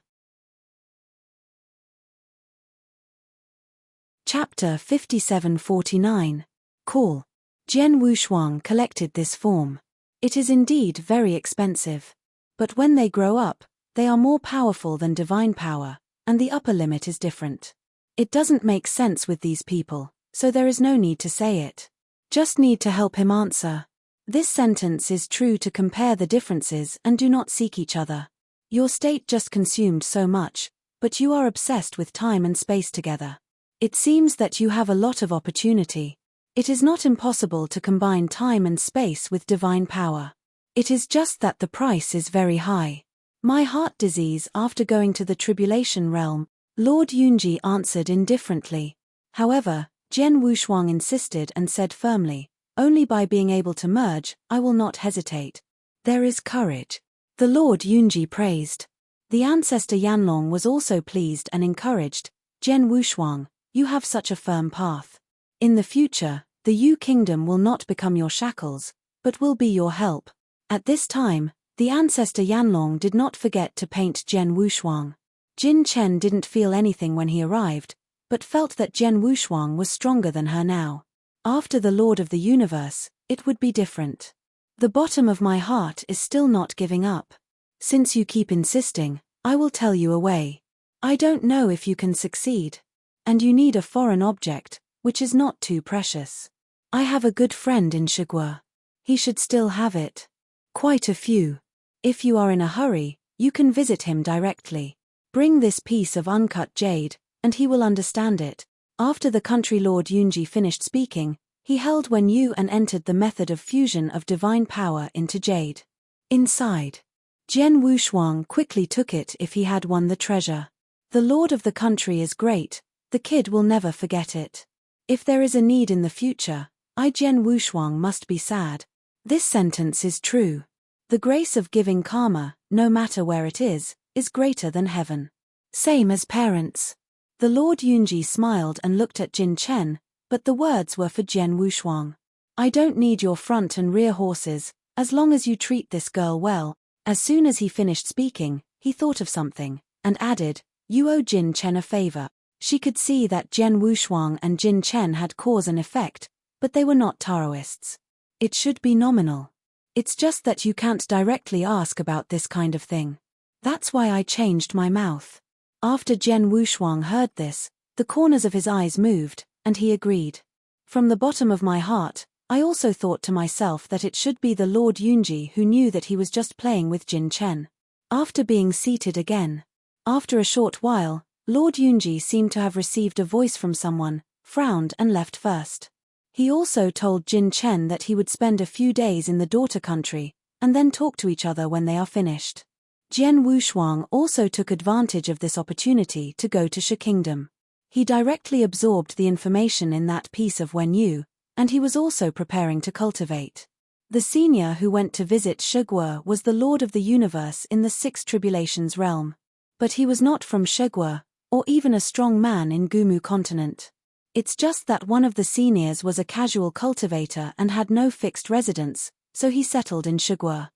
Chapter 57-49. Call. Jian Wushuang collected this form. It is indeed very expensive. But when they grow up, they are more powerful than divine power, and the upper limit is different. It doesn't make sense with these people, so there is no need to say it. Just need to help him answer. This sentence is true to compare the differences and do not seek each other. Your state just consumed so much, but you are obsessed with time and space together. It seems that you have a lot of opportunity. It is not impossible to combine time and space with divine power. It is just that the price is very high. My heart disease after going to the tribulation realm, Lord Yunji answered indifferently. However, Jian Wushuang insisted and said firmly, "Only by being able to merge, I will not hesitate." There is courage. The Lord Yunji praised. The ancestor Yanlong was also pleased and encouraged. Jian Wushuang, you have such a firm path. In the future, the Yu kingdom will not become your shackles, but will be your help. At this time, the ancestor Yanlong did not forget to paint Jian Wushuang. Jin Chen didn't feel anything when he arrived, but felt that Jian Wushuang was stronger than her now. After the Lord of the Universe, it would be different. The bottom of my heart is still not giving up. Since you keep insisting, I will tell you a way. I don't know if you can succeed. And you need a foreign object, which is not too precious. I have a good friend in Shigua. He should still have it. Quite a few. If you are in a hurry, you can visit him directly. Bring this piece of uncut jade, and he will understand it. After the country Lord Yunji finished speaking, he held Wen Yu and entered the method of fusion of divine power into jade. Inside. Jian Wushuang quickly took it if he had won the treasure. The lord of the country is great, the kid will never forget it. If there is a need in the future, Jian Wushuang must be sad. This sentence is true. The grace of giving karma, no matter where it is greater than heaven. Same as parents. The Lord Yunji smiled and looked at Jin Chen, but the words were for Jian Wushuang. I don't need your front and rear horses, as long as you treat this girl well. As soon as he finished speaking, he thought of something, and added, you owe Jin Chen a favor. She could see that Jian Wushuang and Jin Chen had cause and effect, but they were not Taoists. It should be nominal. It's just that you can't directly ask about this kind of thing. That's why I changed my mouth. After Jian Wushuang heard this, the corners of his eyes moved, and he agreed. From the bottom of my heart, I also thought to myself that it should be the Lord Yunji who knew that he was just playing with Jin Chen. After being seated again. After a short while, Lord Yunji seemed to have received a voice from someone, frowned and left first. He also told Jin Chen that he would spend a few days in the daughter country, and then talk to each other when they are finished. Jian Wushuang also took advantage of this opportunity to go to Shi Kingdom. He directly absorbed the information in that piece of Wenyu, and he was also preparing to cultivate. The senior who went to visit Shiguo was the Lord of the Universe in the Six Tribulations realm. But he was not from Shiguo, or even a strong man in Gumu continent. It's just that one of the seniors was a casual cultivator and had no fixed residence, so he settled in Shiguo.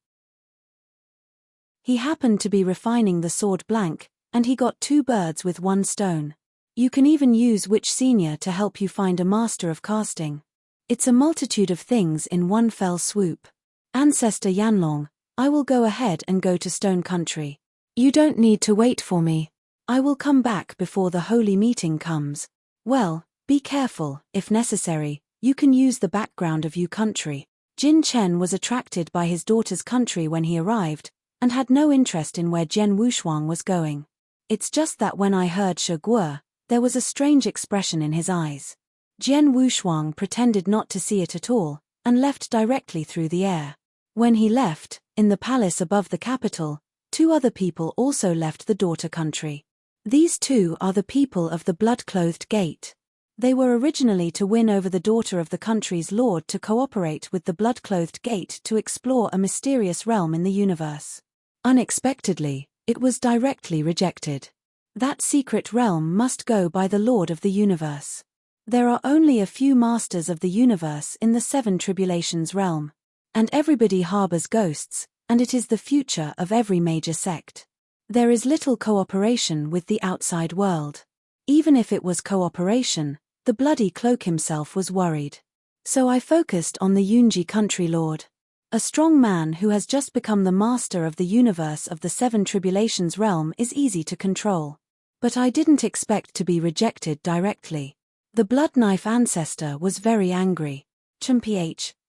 He happened to be refining the sword blank, and he got 2 birds with 1 stone. You can even use Witch Senior to help you find a master of casting. It's a multitude of things in one fell swoop. Ancestor Yanlong, I will go ahead and go to Stone Country. You don't need to wait for me. I will come back before the holy meeting comes. Well, be careful, if necessary, you can use the background of Yu country. Jin Chen was attracted by his daughter's country when he arrived, and had no interest in where Jian Wushuang was going. It's just that when I heard Shiguo, there was a strange expression in his eyes. Jian Wushuang pretended not to see it at all, and left directly through the air. When he left, in the palace above the capital, 2 other people also left the daughter country. These 2 are the people of the blood-clothed gate. They were originally to win over the daughter of the country's lord to cooperate with the blood-clothed gate to explore a mysterious realm in the universe. Unexpectedly, it was directly rejected. That secret realm must go by the Lord of the Universe. There are only a few masters of the universe in the 7 Tribulations realm. And everybody harbors ghosts, and it is the future of every major sect. There is little cooperation with the outside world. Even if it was cooperation, the bloody cloak himself was worried. So I focused on the Yunji country lord. A strong man who has just become the master of the universe of the 7 Tribulations realm is easy to control. But I didn't expect to be rejected directly. The Blood Knife ancestor was very angry. Ch,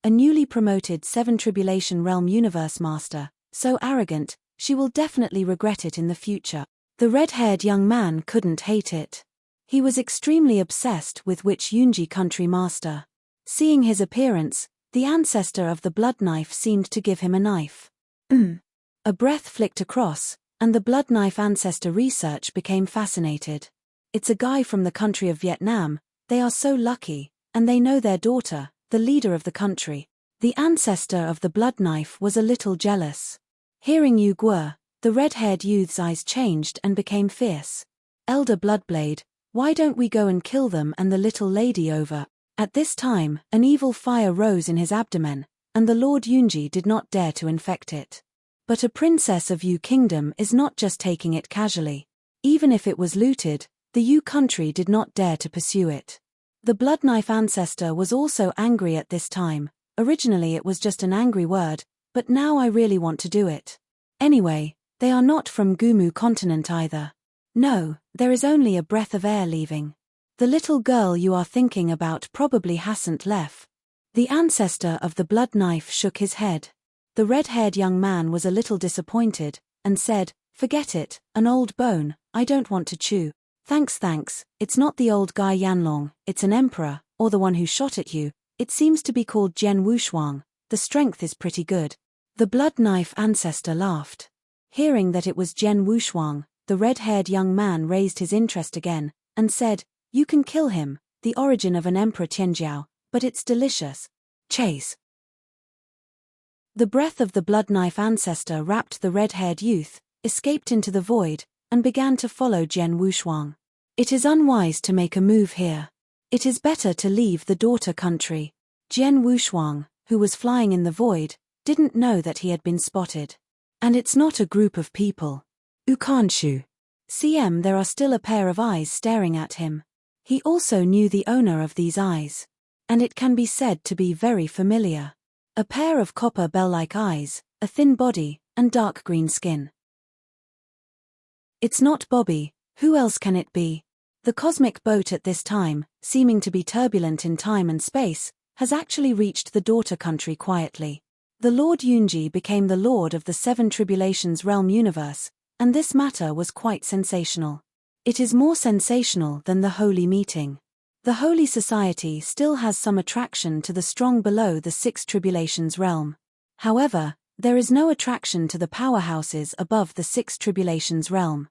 a newly promoted 7 Tribulation realm universe master, so arrogant, she will definitely regret it in the future. The red-haired young man couldn't hate it. He was extremely obsessed with which Yunji country master. Seeing his appearance, the ancestor of the Blood Knife seemed to give him a knife. A breath flicked across, and the Blood Knife ancestor research became fascinated. It's a guy from the country of Vietnam, they are so lucky, and they know their daughter, the leader of the country. The ancestor of the Blood Knife was a little jealous. Hearing Yu Guo, the red-haired youth's eyes changed and became fierce. Elder Bloodblade, why don't we go and kill them and the little lady over? At this time, an evil fire rose in his abdomen, and the Lord Yunji did not dare to infect it. But a princess of Yu Kingdom is not just taking it casually. Even if it was looted, the Yu country did not dare to pursue it. The Blood Knife ancestor was also angry at this time. Originally it was just an angry word, but now I really want to do it. Anyway, they are not from Gumu continent either. No, there is only a breath of air leaving. The little girl you are thinking about probably hasn't left. The ancestor of the Blood Knife shook his head. The red-haired young man was a little disappointed, and said, "Forget it, an old bone, I don't want to chew." Thanks, it's not the old guy Yanlong, it's an emperor, or the one who shot at you. It seems to be called Jian Wushuang, the strength is pretty good." The Blood Knife ancestor laughed. Hearing that it was Jian Wushuang, the red-haired young man raised his interest again, and said, "You can kill him, the origin of an emperor Tianjiao, but it's delicious. Chase." The breath of the Blood Knife ancestor wrapped the red-haired youth, escaped into the void, and began to follow Jian Wushuang. It is unwise to make a move here. It is better to leave the daughter country. Jian Wushuang, who was flying in the void, didn't know that he had been spotted. And it's not a group of people. Ukanshu. CM, there are still a pair of eyes staring at him. He also knew the owner of these eyes. And it can be said to be very familiar. A pair of copper bell-like eyes, a thin body, and dark green skin. It's not Bobby, who else can it be? The cosmic boat at this time, seeming to be turbulent in time and space, has actually reached the daughter country quietly. The Lord Yunji became the Lord of the Seven Tribulations Realm universe, and this matter was quite sensational. It is more sensational than the Holy Meeting. The Holy Society still has some attraction to the strong below the Six Tribulations realm. However, there is no attraction to the powerhouses above the Six Tribulations realm.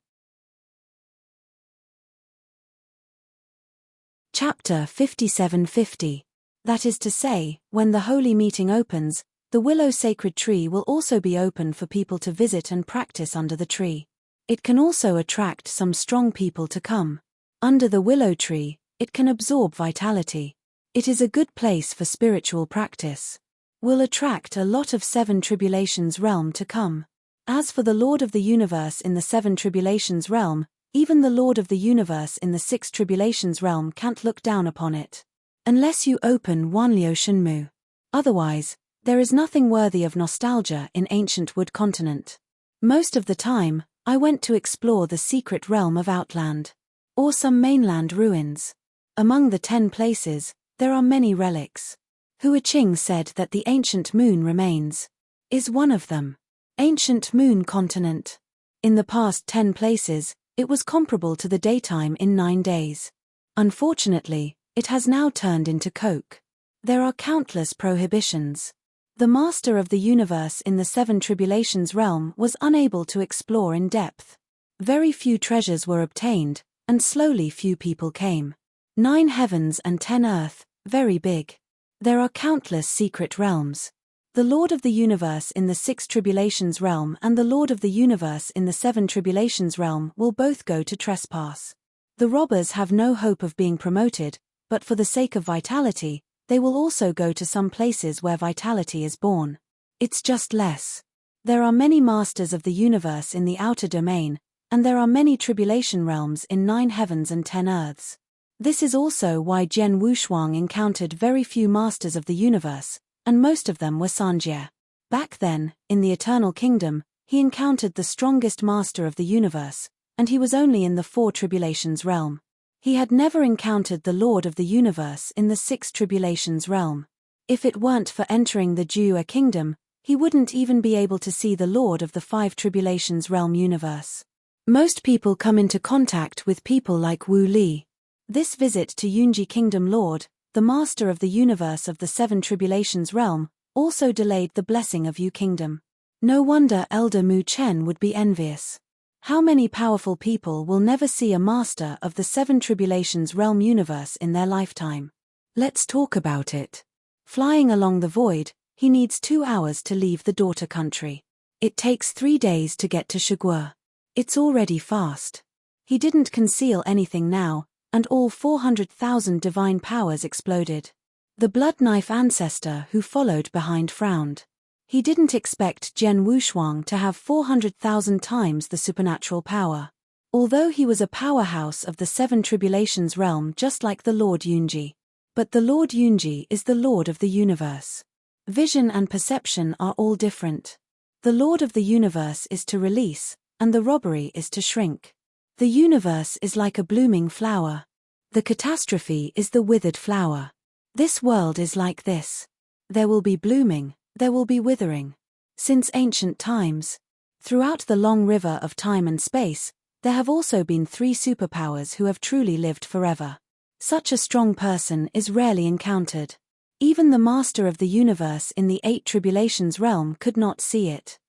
Chapter 5750. That is to say, when the Holy Meeting opens, the Willow Sacred Tree will also be open for people to visit and practice under the tree. It can also attract some strong people to come. Under the Willow Tree, it can absorb vitality. It is a good place for spiritual practice. Will attract a lot of Seven Tribulations realm to come. As for the Lord of the Universe in the Seven Tribulations realm, even the Lord of the Universe in the Six Tribulations realm can't look down upon it. Unless you open Wanliu Shenmu. Otherwise, there is nothing worthy of nostalgia in ancient Wood Continent. Most of the time, I went to explore the secret realm of Outland. Or some mainland ruins. Among the 10 places, there are many relics. Hua Qing said that the ancient moon remains. Is one of them. Ancient moon continent. In the past 10 places, it was comparable to the daytime in 9 days. Unfortunately, it has now turned into coke. There are countless prohibitions. The Master of the Universe in the Seven Tribulations realm was unable to explore in depth. Very few treasures were obtained, and slowly few people came. 9 heavens and 10 earth, very big. There are countless secret realms. The Lord of the Universe in the Six Tribulations realm and the Lord of the Universe in the Seven Tribulations realm will both go to trespass. The robbers have no hope of being promoted, but for the sake of vitality, they will also go to some places where vitality is born. It's just less. There are many masters of the universe in the outer domain, and there are many tribulation realms in 9 heavens and 10 earths. This is also why Jian Wushuang encountered very few masters of the universe, and most of them were Sanjie. Back then, in the Eternal Kingdom, he encountered the strongest master of the universe, and he was only in the 4 tribulations realm. He had never encountered the Lord of the Universe in the 6 Tribulations realm. If it weren't for entering the Jua Kingdom, he wouldn't even be able to see the Lord of the 5 Tribulations realm universe. Most people come into contact with people like Wu Li. This visit to Yunji Kingdom Lord, the Master of the Universe of the 7 Tribulations realm, also delayed the blessing of Yu Kingdom. No wonder Elder Mu Chen would be envious. How many powerful people will never see a master of the 7 Tribulations realm universe in their lifetime? Let's talk about it. Flying along the void, he needs 2 hours to leave the daughter country. It takes 3 days to get to Shigua. It's already fast. He didn't conceal anything now, and all 400,000 divine powers exploded. The blood knife ancestor who followed behind frowned. He didn't expect Jian Wushuang to have 400,000 times the supernatural power. Although he was a powerhouse of the 7 Tribulations realm just like the Lord Yunji. But the Lord Yunji is the Lord of the Universe. Vision and perception are all different. The Lord of the Universe is to release, and the robbery is to shrink. The universe is like a blooming flower. The catastrophe is the withered flower. This world is like this. There will be blooming, there will be withering. Since ancient times, throughout the long river of time and space, there have also been 3 superpowers who have truly lived forever. Such a strong person is rarely encountered. Even the Master of the Universe in the 8 Tribulations realm could not see it.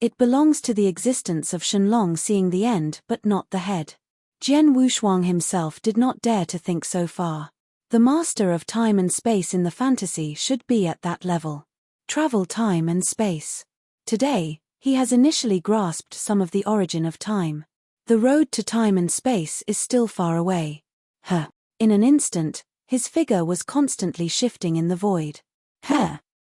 It belongs to the existence of Shenlong seeing the end but not the head. Jian Wushuang himself did not dare to think so far. The master of time and space in the fantasy should be at that level. Travel time and space. Today, he has initially grasped some of the origin of time. The road to time and space is still far away. In an instant, His figure was constantly shifting in the void. Heh!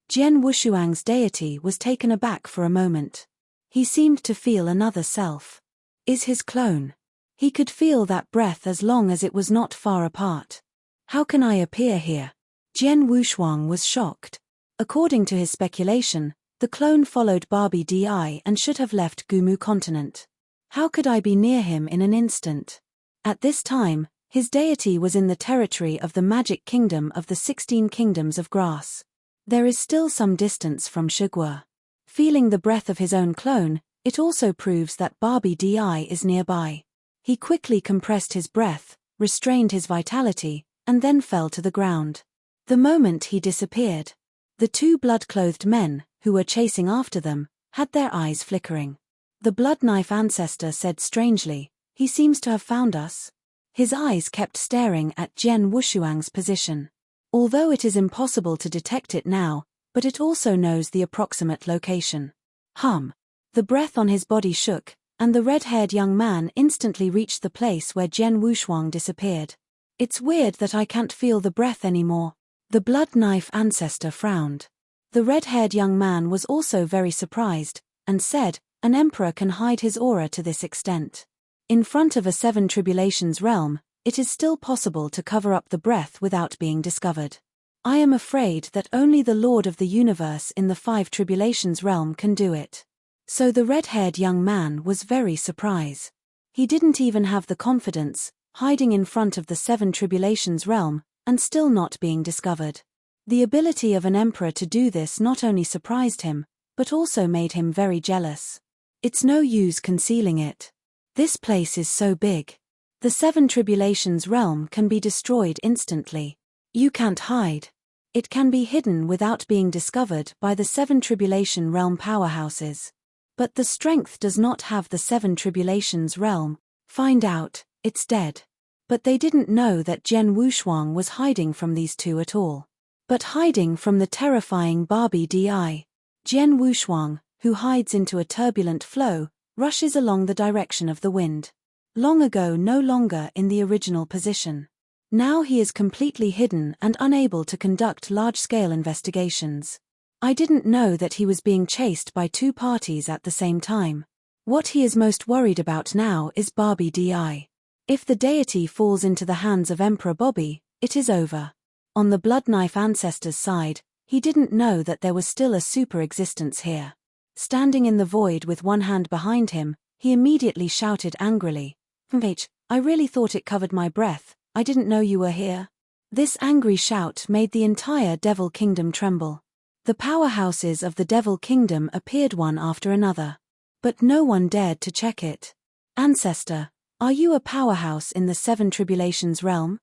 Jian Wushuang's deity was taken aback for a moment. He seemed to feel another self. Is his clone? He could feel that breath as long as it was not far apart. How can I appear here? Jian Wushuang was shocked. According to his speculation, the clone followed Barbie Di and should have left Gumu continent. How could I be near him in an instant? At this time, his deity was in the territory of the magic kingdom of the 16 kingdoms of grass. There is still some distance from Shigua. Feeling the breath of his own clone, it also proves that Barbie Di is nearby. He quickly compressed his breath, restrained his vitality, and then fell to the ground. The moment he disappeared, the two blood-clothed men, who were chasing after them, had their eyes flickering. The blood knife ancestor said strangely, "He seems to have found us." His eyes kept staring at Jian Wushuang's position. Although it is impossible to detect it now, but it also knows the approximate location. The breath on his body shook, and the red-haired young man instantly reached the place where Jian Wushuang disappeared. It's weird that I can't feel the breath anymore. The blood knife ancestor frowned. The red-haired young man was also very surprised, and said, "An emperor can hide his aura to this extent. In front of a 7 tribulations realm, it is still possible to cover up the breath without being discovered. I am afraid that only the Lord of the Universe in the 5 tribulations realm can do it." So the red-haired young man was very surprised. He didn't even have the confidence, hiding in front of the 7 tribulations realm, and still not being discovered. The ability of an emperor to do this not only surprised him, but also made him very jealous. It's no use concealing it. This place is so big. The 7 tribulations realm can be destroyed instantly. You can't hide. It can be hidden without being discovered by the 7 tribulation realm powerhouses. But the strength does not have the 7 tribulations realm. Find out, it's dead. But they didn't know that Jian Wushuang was hiding from these two at all. But hiding from the terrifying Barbie Di. Jian Wushuang, who hides into a turbulent flow, rushes along the direction of the wind. Long ago, no longer in the original position. Now he is completely hidden and unable to conduct large-scale investigations. I didn't know that he was being chased by 2 parties at the same time. What he is most worried about now is Barbie Di. If the deity falls into the hands of Emperor Bobby, it is over. On the blood knife ancestor's side, he didn't know that there was still a super existence here. Standing in the void with one hand behind him, he immediately shouted angrily, I really thought it covered my breath, I didn't know you were here." This angry shout made the entire Devil Kingdom tremble. The powerhouses of the Devil Kingdom appeared one after another. But no one dared to check it. "Ancestor, are you a powerhouse in the 7 tribulations realm?"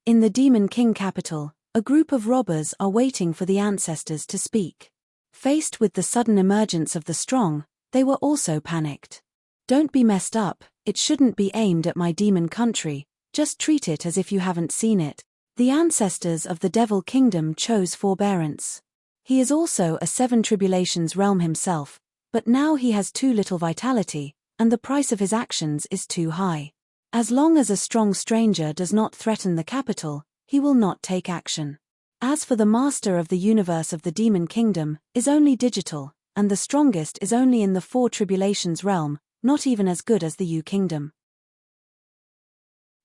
In the Demon King capital, a group of robbers are waiting for the ancestors to speak. Faced with the sudden emergence of the strong, they were also panicked. "Don't be messed up, it shouldn't be aimed at my demon country, just treat it as if you haven't seen it." The ancestors of the Devil Kingdom chose forbearance. He is also a 7 tribulations realm himself, but now he has too little vitality, and the price of his actions is too high. As long as a strong stranger does not threaten the capital, he will not take action. As for the master of the universe of the Demon Kingdom, is only digital, and the strongest is only in the 4 tribulations realm, not even as good as the U Kingdom.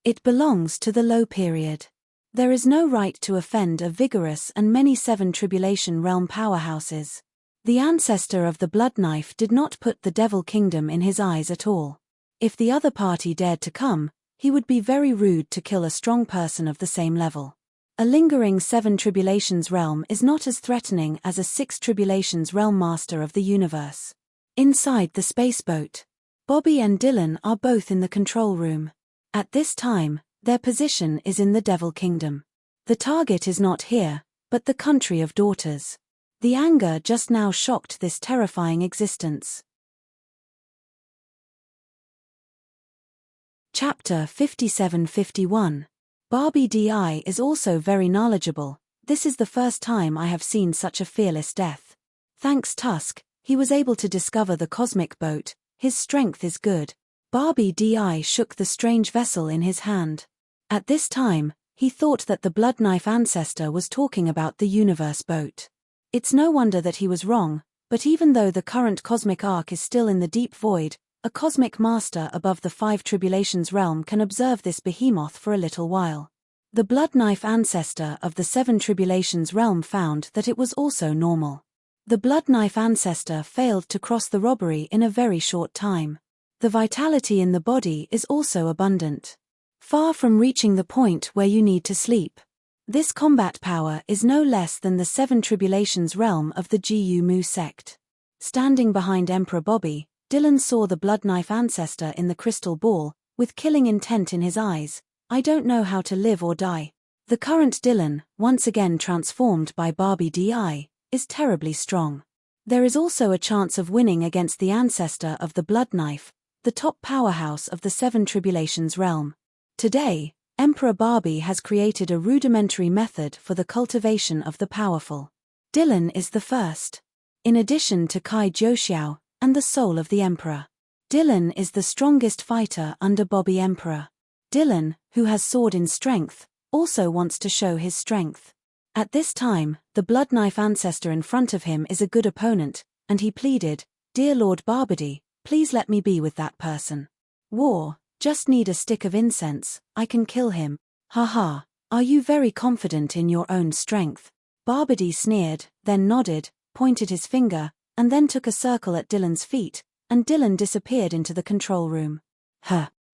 It belongs to the low period. There is no right to offend a vigorous and many 7 tribulation realm powerhouses. The ancestor of the blood knife did not put the Devil Kingdom in his eyes at all. If the other party dared to come, he would be very rude to kill a strong person of the same level. A lingering 7 tribulations realm is not as threatening as a 6 tribulations realm master of the universe. Inside the spaceboat, Bobby and Dylan are both in the control room. At this time, their position is in the Devil Kingdom. The target is not here, but the country of daughters. The anger just now shocked this terrifying existence. Chapter 57-51. Barbie Di is also very knowledgeable. This is the first time I have seen such a fearless death. Thanks Tusk, he was able to discover the cosmic boat, his strength is good. Barbie Di shook the strange vessel in his hand. At this time, He thought that the blood knife ancestor was talking about the universe boat. It's no wonder that he was wrong, but even though the current cosmic arc is still in the deep void, a cosmic master above the 5 tribulations realm can observe this behemoth for a little while. The blood knife ancestor of the 7 tribulations realm found that it was also normal. The blood knife ancestor failed to cross the robbery in a very short time. The vitality in the body is also abundant. Far from reaching the point where you need to sleep. This combat power is no less than the 7 tribulations realm of the Gu Mu sect. Standing behind Emperor Bobby, Dylan saw the blood knife ancestor in the crystal ball, with killing intent in his eyes. I don't know how to live or die. The current Dylan, once again transformed by Barbie DI, is terribly strong. There is also a chance of winning against the ancestor of the blood knife, the top powerhouse of the 7 tribulations realm. Today, Emperor Barbie has created a rudimentary method for the cultivation of the powerful. Dylan is the first. In addition to Kai Jiuxiao and the soul of the Emperor, Dylan is the strongest fighter under Bobby Emperor. Dylan, who has sword in strength, also wants to show his strength. At this time, the blood knife ancestor in front of him is a good opponent, and he pleaded, "Dear Lord Barbady, please let me be with that person. War. Just need a stick of incense, I can kill him. Haha, are you very confident in your own strength?" Barbady sneered, then nodded, pointed his finger, and then took a circle at Dylan's feet, and Dylan disappeared into the control room.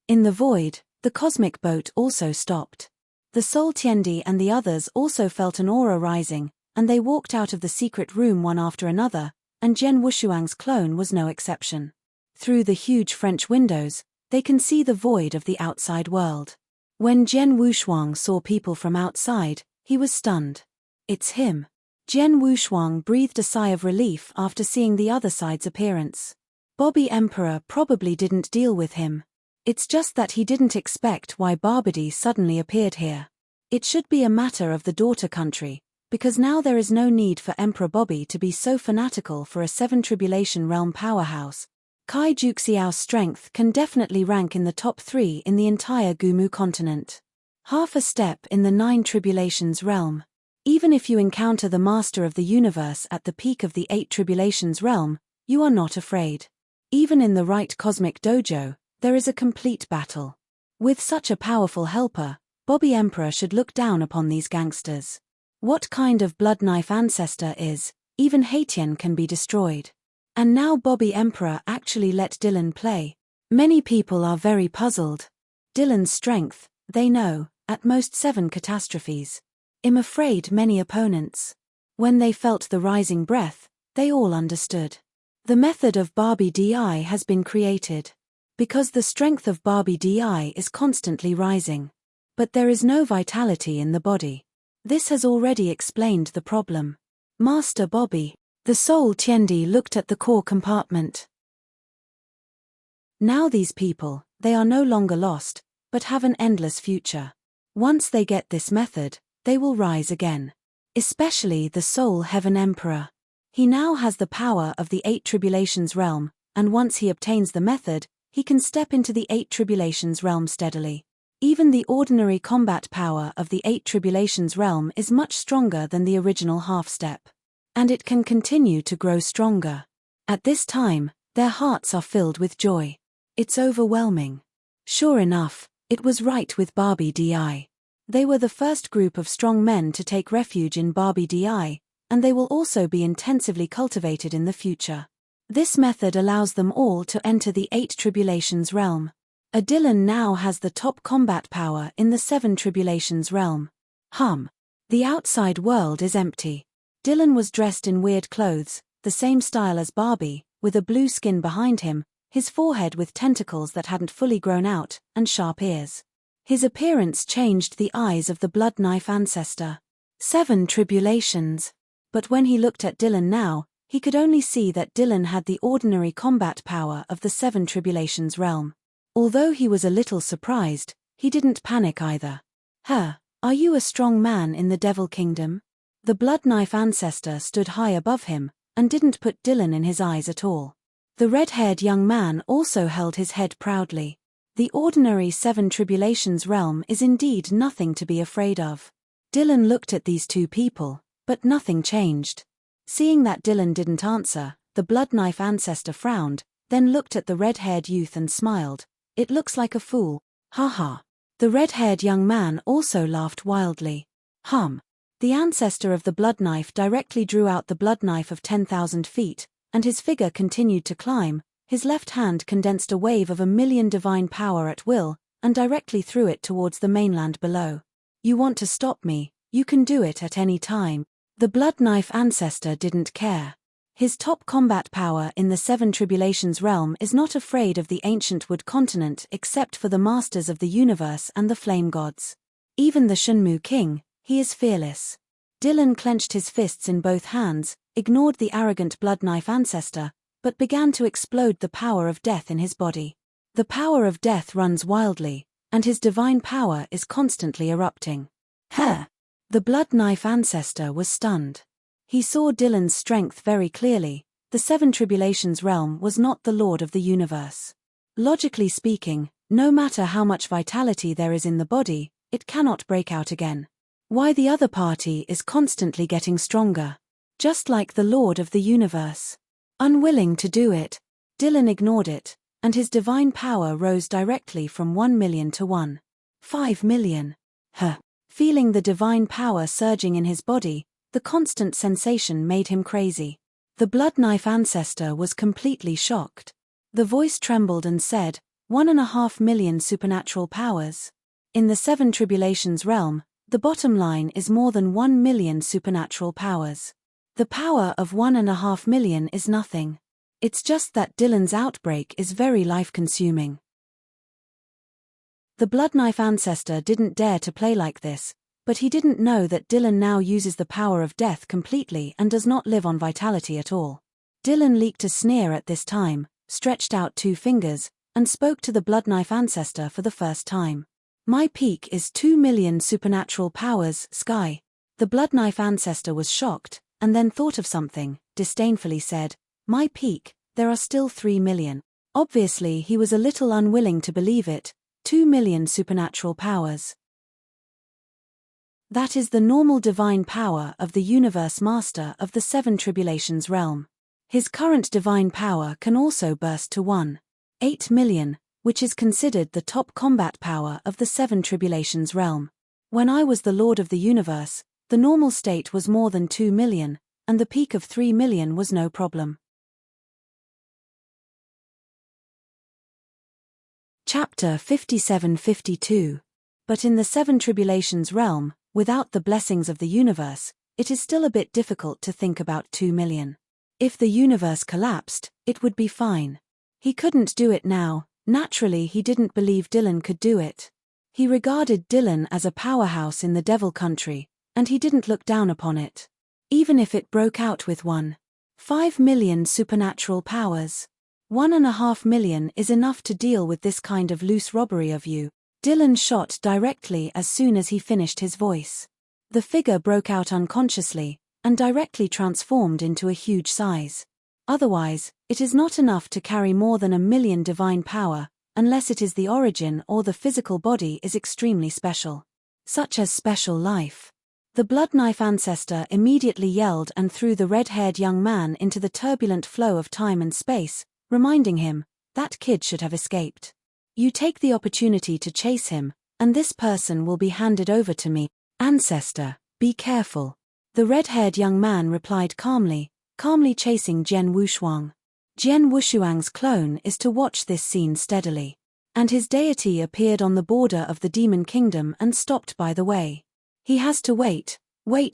In the void, the cosmic boat also stopped. The Soul Tiendi and the others also felt an aura rising, and they walked out of the secret room one after another, and Jian Wushuang's clone was no exception. Through the huge French windows, they can see the void of the outside world. When Jian Wushuang saw people from outside, he was stunned. It's him. Jian Wushuang breathed a sigh of relief after seeing the other side's appearance. Bobby Emperor probably didn't deal with him. It's just that he didn't expect why Barbady suddenly appeared here. It should be a matter of the daughter country, because now there is no need for Emperor Bobby to be so fanatical for a 7 tribulation realm powerhouse. Kai Juxiao's strength can definitely rank in the top 3 in the entire Gumu continent. Half a step in the 9 tribulations realm. Even if you encounter the master of the universe at the peak of the 8 tribulations realm, you are not afraid. Even in the right cosmic dojo, there is a complete battle. With such a powerful helper, Bobby Emperor should look down upon these gangsters. What kind of blood knife ancestor is, even Haitian can be destroyed. And now Bobby Emperor actually let Dylan play. Many people are very puzzled. Dylan's strength, they know, at most 7 catastrophes. I'm afraid many opponents. When they felt the rising breath, they all understood. The method of Barbie DI has been created. Because the strength of Barbie DI is constantly rising. But there is no vitality in the body. This has already explained the problem. Master Bobby. The Soul Tiendi looked at the core compartment. Now these people, they are no longer lost, but have an endless future. Once they get this method, they will rise again. Especially the Soul Heaven Emperor. He now has the power of the 8 tribulations realm, and once he obtains the method, he can step into the 8 tribulations realm steadily. Even the ordinary combat power of the 8 tribulations realm is much stronger than the original half-step. And it can continue to grow stronger. At this time, their hearts are filled with joy. It's overwhelming. Sure enough, it was right with Barbie DI. They were the first group of strong men to take refuge in Barbie DI, and they will also be intensively cultivated in the future. This method allows them all to enter the 8 tribulations realm. A Dylan now has the top combat power in the 7 tribulations realm. The outside world is empty. Dylan was dressed in weird clothes, the same style as Barbie, with a blue skin behind him, his forehead with tentacles that hadn't fully grown out, and sharp ears. His appearance changed the eyes of the blood knife ancestor. 7 tribulations. But when he looked at Dylan now, he could only see that Dylan had the ordinary combat power of the 7 tribulations realm. Although he was a little surprised, he didn't panic either. Are you a strong man in the Devil Kingdom? The blood knife ancestor stood high above him, and didn't put Dylan in his eyes at all. The red-haired young man also held his head proudly. The ordinary Seven Tribulations realm is indeed nothing to be afraid of. Dylan looked at these two people, but nothing changed. Seeing that Dylan didn't answer, the Bloodknife ancestor frowned, then looked at the red-haired youth and smiled. It looks like a fool. Ha ha. The red-haired young man also laughed wildly. The ancestor of the Bloodknife directly drew out the Bloodknife of 10,000 feet, and his figure continued to climb. His left hand condensed a wave of 1,000,000 divine power at will, and directly threw it towards the mainland below. You want to stop me, you can do it at any time. The Bloodknife ancestor didn't care. His top combat power in the Seven Tribulations realm is not afraid of the ancient wood continent except for the masters of the universe and the flame gods. Even the Shenmue king, he is fearless. Dylan clenched his fists in both hands, ignored the arrogant Bloodknife ancestor, but began to explode the power of death in his body. The power of death runs wildly, and his divine power is constantly erupting. The Bloodknife ancestor was stunned. He saw Dylan's strength very clearly. The Seven Tribulations realm was not the lord of the universe. Logically speaking, no matter how much vitality there is in the body, it cannot break out again. Why the other party is constantly getting stronger. Just like the lord of the universe. Unwilling to do it, Dylan ignored it, and his divine power rose directly from 1,000,000 to 1.5 Feeling the divine power surging in his body, the constant sensation made him crazy. The Bloodknife ancestor was completely shocked. The voice trembled and said, 1.5 million supernatural powers. In the Seven Tribulations realm, the bottom line is more than 1 million supernatural powers. The power of 1.5 million is nothing. It's just that Dylan's outbreak is very life-consuming. The Bloodknife ancestor didn't dare to play like this, but he didn't know that Dylan now uses the power of death completely and does not live on vitality at all. Dylan leaked a sneer at this time, stretched out 2 fingers, and spoke to the Bloodknife ancestor for the first time. My peak is 2 million supernatural powers, Sky. The Bloodknife ancestor was shocked, and then thought of something, disdainfully said, my peak, there are still 3 million. Obviously he was a little unwilling to believe it, 2 million supernatural powers. That is the normal divine power of the universe master of the Seven Tribulations realm. His current divine power can also burst to 1.8 million, which is considered the top combat power of the Seven Tribulations realm. When I was the Lord of the Universe, the normal state was more than 2 million, and the peak of 3 million was no problem. Chapter 57-52. But in the Seven Tribulations realm, without the blessings of the universe, it is still a bit difficult to think about 2 million. If the universe collapsed, it would be fine. He couldn't do it now. Naturally he didn't believe Dylan could do it. He regarded Dylan as a powerhouse in the devil country, and he didn't look down upon it. Even if it broke out with 1.5 million supernatural powers. 1.5 million is enough to deal with this kind of loose robbery of you. Dylan shot directly as soon as he finished his voice. The figure broke out unconsciously, and directly transformed into a huge size. Otherwise, it is not enough to carry more than 1 million divine power, unless it is the origin or the physical body is extremely special. Such as special life. The Bloodknife ancestor immediately yelled and threw the red-haired young man into the turbulent flow of time and space, reminding him, that kid should have escaped. You take the opportunity to chase him, and this person will be handed over to me. Ancestor, be careful. The red-haired young man replied calmly chasing Jian Wushuang. Jian Wushuang's clone is to watch this scene steadily. And his deity appeared on the border of the demon kingdom and stopped by the way. He has to wait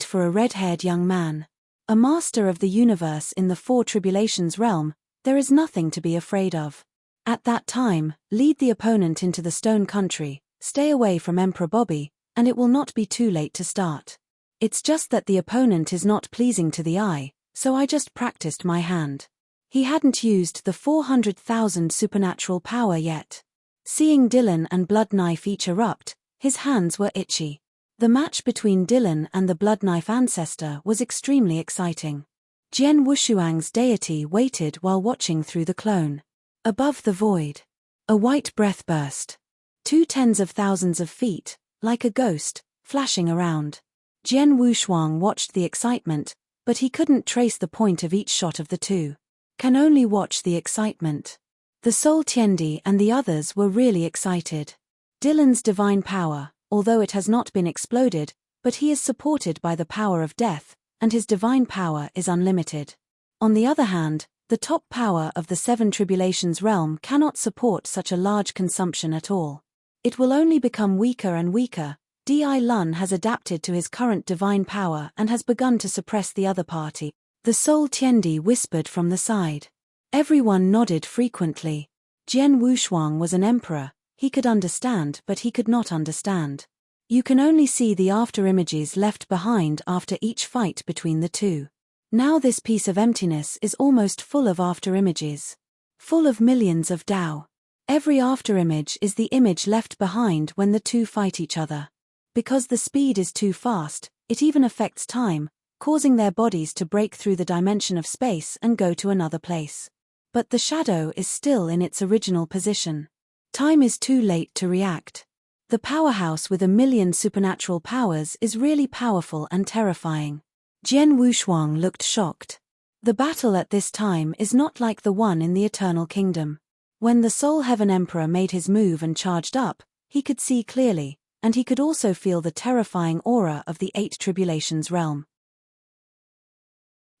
for a red-haired young man. A master of the universe in the Four Tribulations realm, there is nothing to be afraid of. At that time, lead the opponent into the Stone Country, stay away from Emperor Bobby, and it will not be too late to start. It's just that the opponent is not pleasing to the eye, so I just practiced my hand. He hadn't used the 400,000 supernatural power yet. Seeing Dylan and Bloodknife each erupt, his hands were itchy. The match between Dylan and the Bloodknife ancestor was extremely exciting. Jian Wushuang's deity waited while watching through the clone. Above the void. A white breath burst. 2 tens of thousands of feet, like a ghost, flashing around. Jian Wushuang watched the excitement, but he couldn't trace the point of each shot of the two. Can only watch the excitement. The Soul Tiandi and the others were really excited. Dylan's divine power, although it has not been exploded, but he is supported by the power of death, and his divine power is unlimited. On the other hand, the top power of the Seven Tribulations realm cannot support such a large consumption at all. It will only become weaker and weaker. Di Lun has adapted to his current divine power and has begun to suppress the other party. The Soul Tiandi whispered from the side. Everyone nodded frequently. Jian Wushuang was an emperor. He could understand, but he could not understand. You can only see the after-images left behind after each fight between the two. Now this piece of emptiness is almost full of after-images. Full of millions of Dao. Every after-image is the image left behind when the two fight each other. Because the speed is too fast, it even affects time, causing their bodies to break through the dimension of space and go to another place. But the shadow is still in its original position. Time is too late to react. The powerhouse with 1,000,000 supernatural powers is really powerful and terrifying. Jian Wushuang looked shocked. The battle at this time is not like the one in the Eternal Kingdom. When the Soul Heaven Emperor made his move and charged up, he could see clearly, and he could also feel the terrifying aura of the 8 Tribulations realm.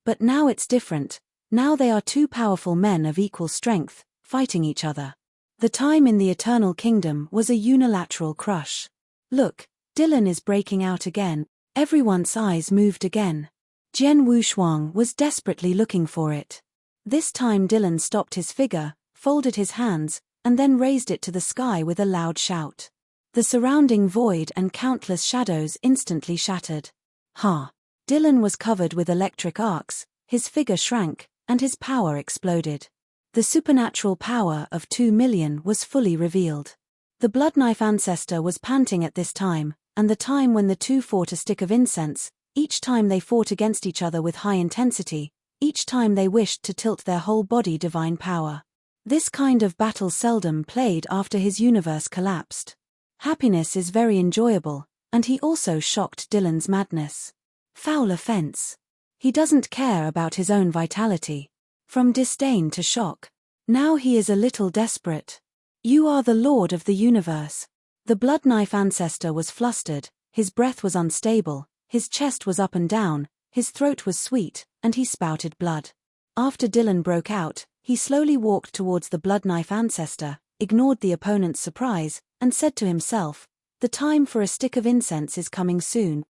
But now it's different. Now they are two powerful men of equal strength, fighting each other. The time in the Eternal Kingdom was a unilateral crush. Look, Dylan is breaking out again. Everyone's eyes moved again. Jian Wushuang was desperately looking for it. This time Dylan stopped his figure, folded his hands, and then raised it to the sky with a loud shout. The surrounding void and countless shadows instantly shattered. Ha! Dylan was covered with electric arcs, his figure shrank, and his power exploded. The supernatural power of 2,000,000 was fully revealed. The Bloodknife ancestor was panting at this time, and the time when the two fought a stick of incense, each time they fought against each other with high intensity, each time they wished to tilt their whole body divine power. This kind of battle seldom played after his universe collapsed. Happiness is very enjoyable, and he also shocked Dylan's madness. Foul offense. He doesn't care about his own vitality. From disdain to shock. Now he is a little desperate. You are the Lord of the universe. The Bloodknife ancestor was flustered, his breath was unstable, his chest was up and down, his throat was sweet, and he spouted blood. After Dylan broke out, he slowly walked towards the Bloodknife ancestor, ignored the opponent's surprise, and said to himself, "The time for a stick of incense is coming soon."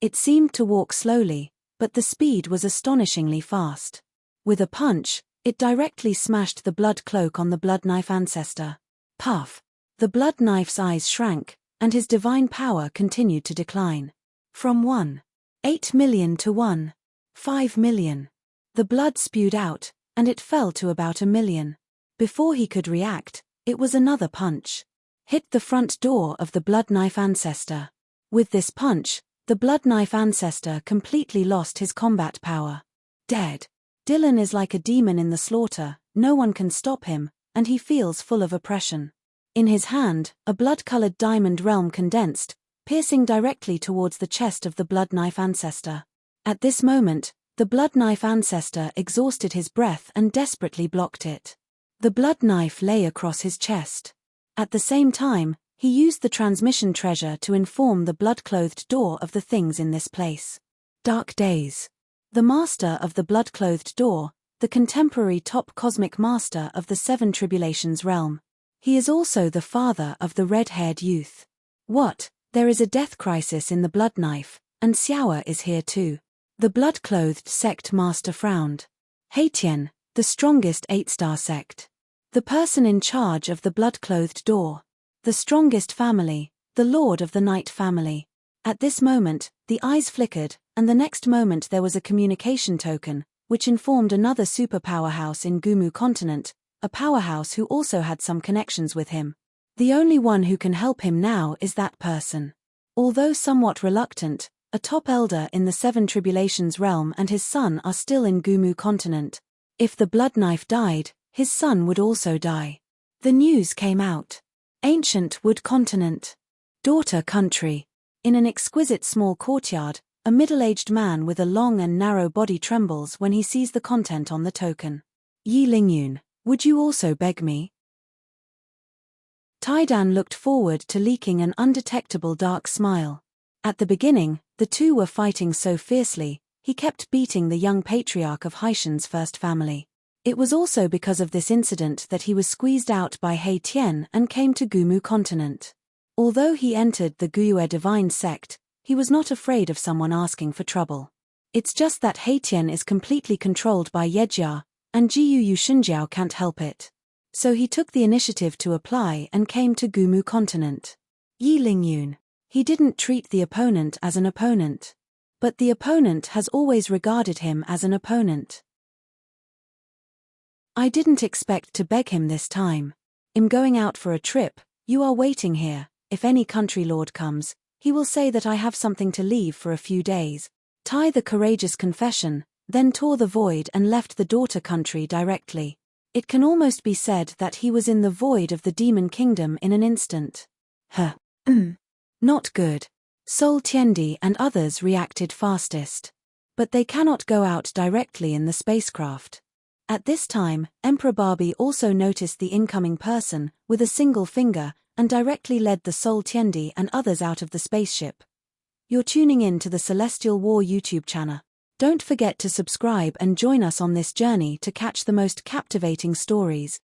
It seemed to walk slowly, but the speed was astonishingly fast. With a punch, it directly smashed the blood cloak on the Bloodknife ancestor. Puff! The Bloodknife's eyes shrank, and his divine power continued to decline. From 1.8 million to 1.5 million. The blood spewed out, and it fell to about 1,000,000. Before he could react, it was another punch. Hit the front door of the Bloodknife ancestor. With this punch, the Bloodknife ancestor completely lost his combat power. Dead. Dylan is like a demon in the slaughter, no one can stop him, and he feels full of oppression. In his hand, a blood-colored diamond realm condensed, piercing directly towards the chest of the Bloodknife ancestor. At this moment, the Bloodknife ancestor exhausted his breath and desperately blocked it. The Bloodknife lay across his chest. At the same time, he used the transmission treasure to inform the blood-clothed door of the things in this place. Dark days. The master of the blood-clothed door, the contemporary top cosmic master of the 7 Tribulations realm. He is also the father of the red-haired youth. What? There is a death crisis in the Bloodknife, and Xiaoer is here too. The blood-clothed sect master frowned. Haitian, the strongest 8-star sect. The person in charge of the blood-clothed door. The strongest family, the Lord of the Night family. At this moment, the eyes flickered, and the next moment there was a communication token, which informed another superpower house in Gumu continent, a powerhouse who also had some connections with him. The only one who can help him now is that person. Although somewhat reluctant, a top elder in the 7 Tribulations realm and his son are still in Gumu continent. If the Bloodknife died, his son would also die. The news came out. Ancient wood continent. Daughter country. In an exquisite small courtyard, a middle-aged man with a long and narrow body trembles when he sees the content on the token. Yi Lingyun, would you also beg me? Taidan looked forward to leaking an undetectable dark smile. At the beginning, the two were fighting so fiercely, he kept beating the young patriarch of Haishan's first family. It was also because of this incident that he was squeezed out by He Tian and came to Gumu continent. Although he entered the Guyue divine sect, he was not afraid of someone asking for trouble. It's just that He Tian is completely controlled by Yejia, and Jiyu Yushinjiao can't help it. So he took the initiative to apply and came to Gumu continent. Yi Lingyun. He didn't treat the opponent as an opponent. But the opponent has always regarded him as an opponent. I didn't expect to beg him this time. I'm going out for a trip, you are waiting here. If any country lord comes, he will say that I have something to leave for a few days. Tai the courageous confession, then tore the void and left the daughter country directly. It can almost be said that he was in the void of the demon kingdom in an instant. Not good. Sol Tiendi and others reacted fastest. But they cannot go out directly in the spacecraft. At this time, Emperor Barbie also noticed the incoming person, with a single finger, and directly led the Sol Tiendi and others out of the spaceship. You're tuning in to the Celestial War YouTube channel. Don't forget to subscribe and join us on this journey to catch the most captivating stories.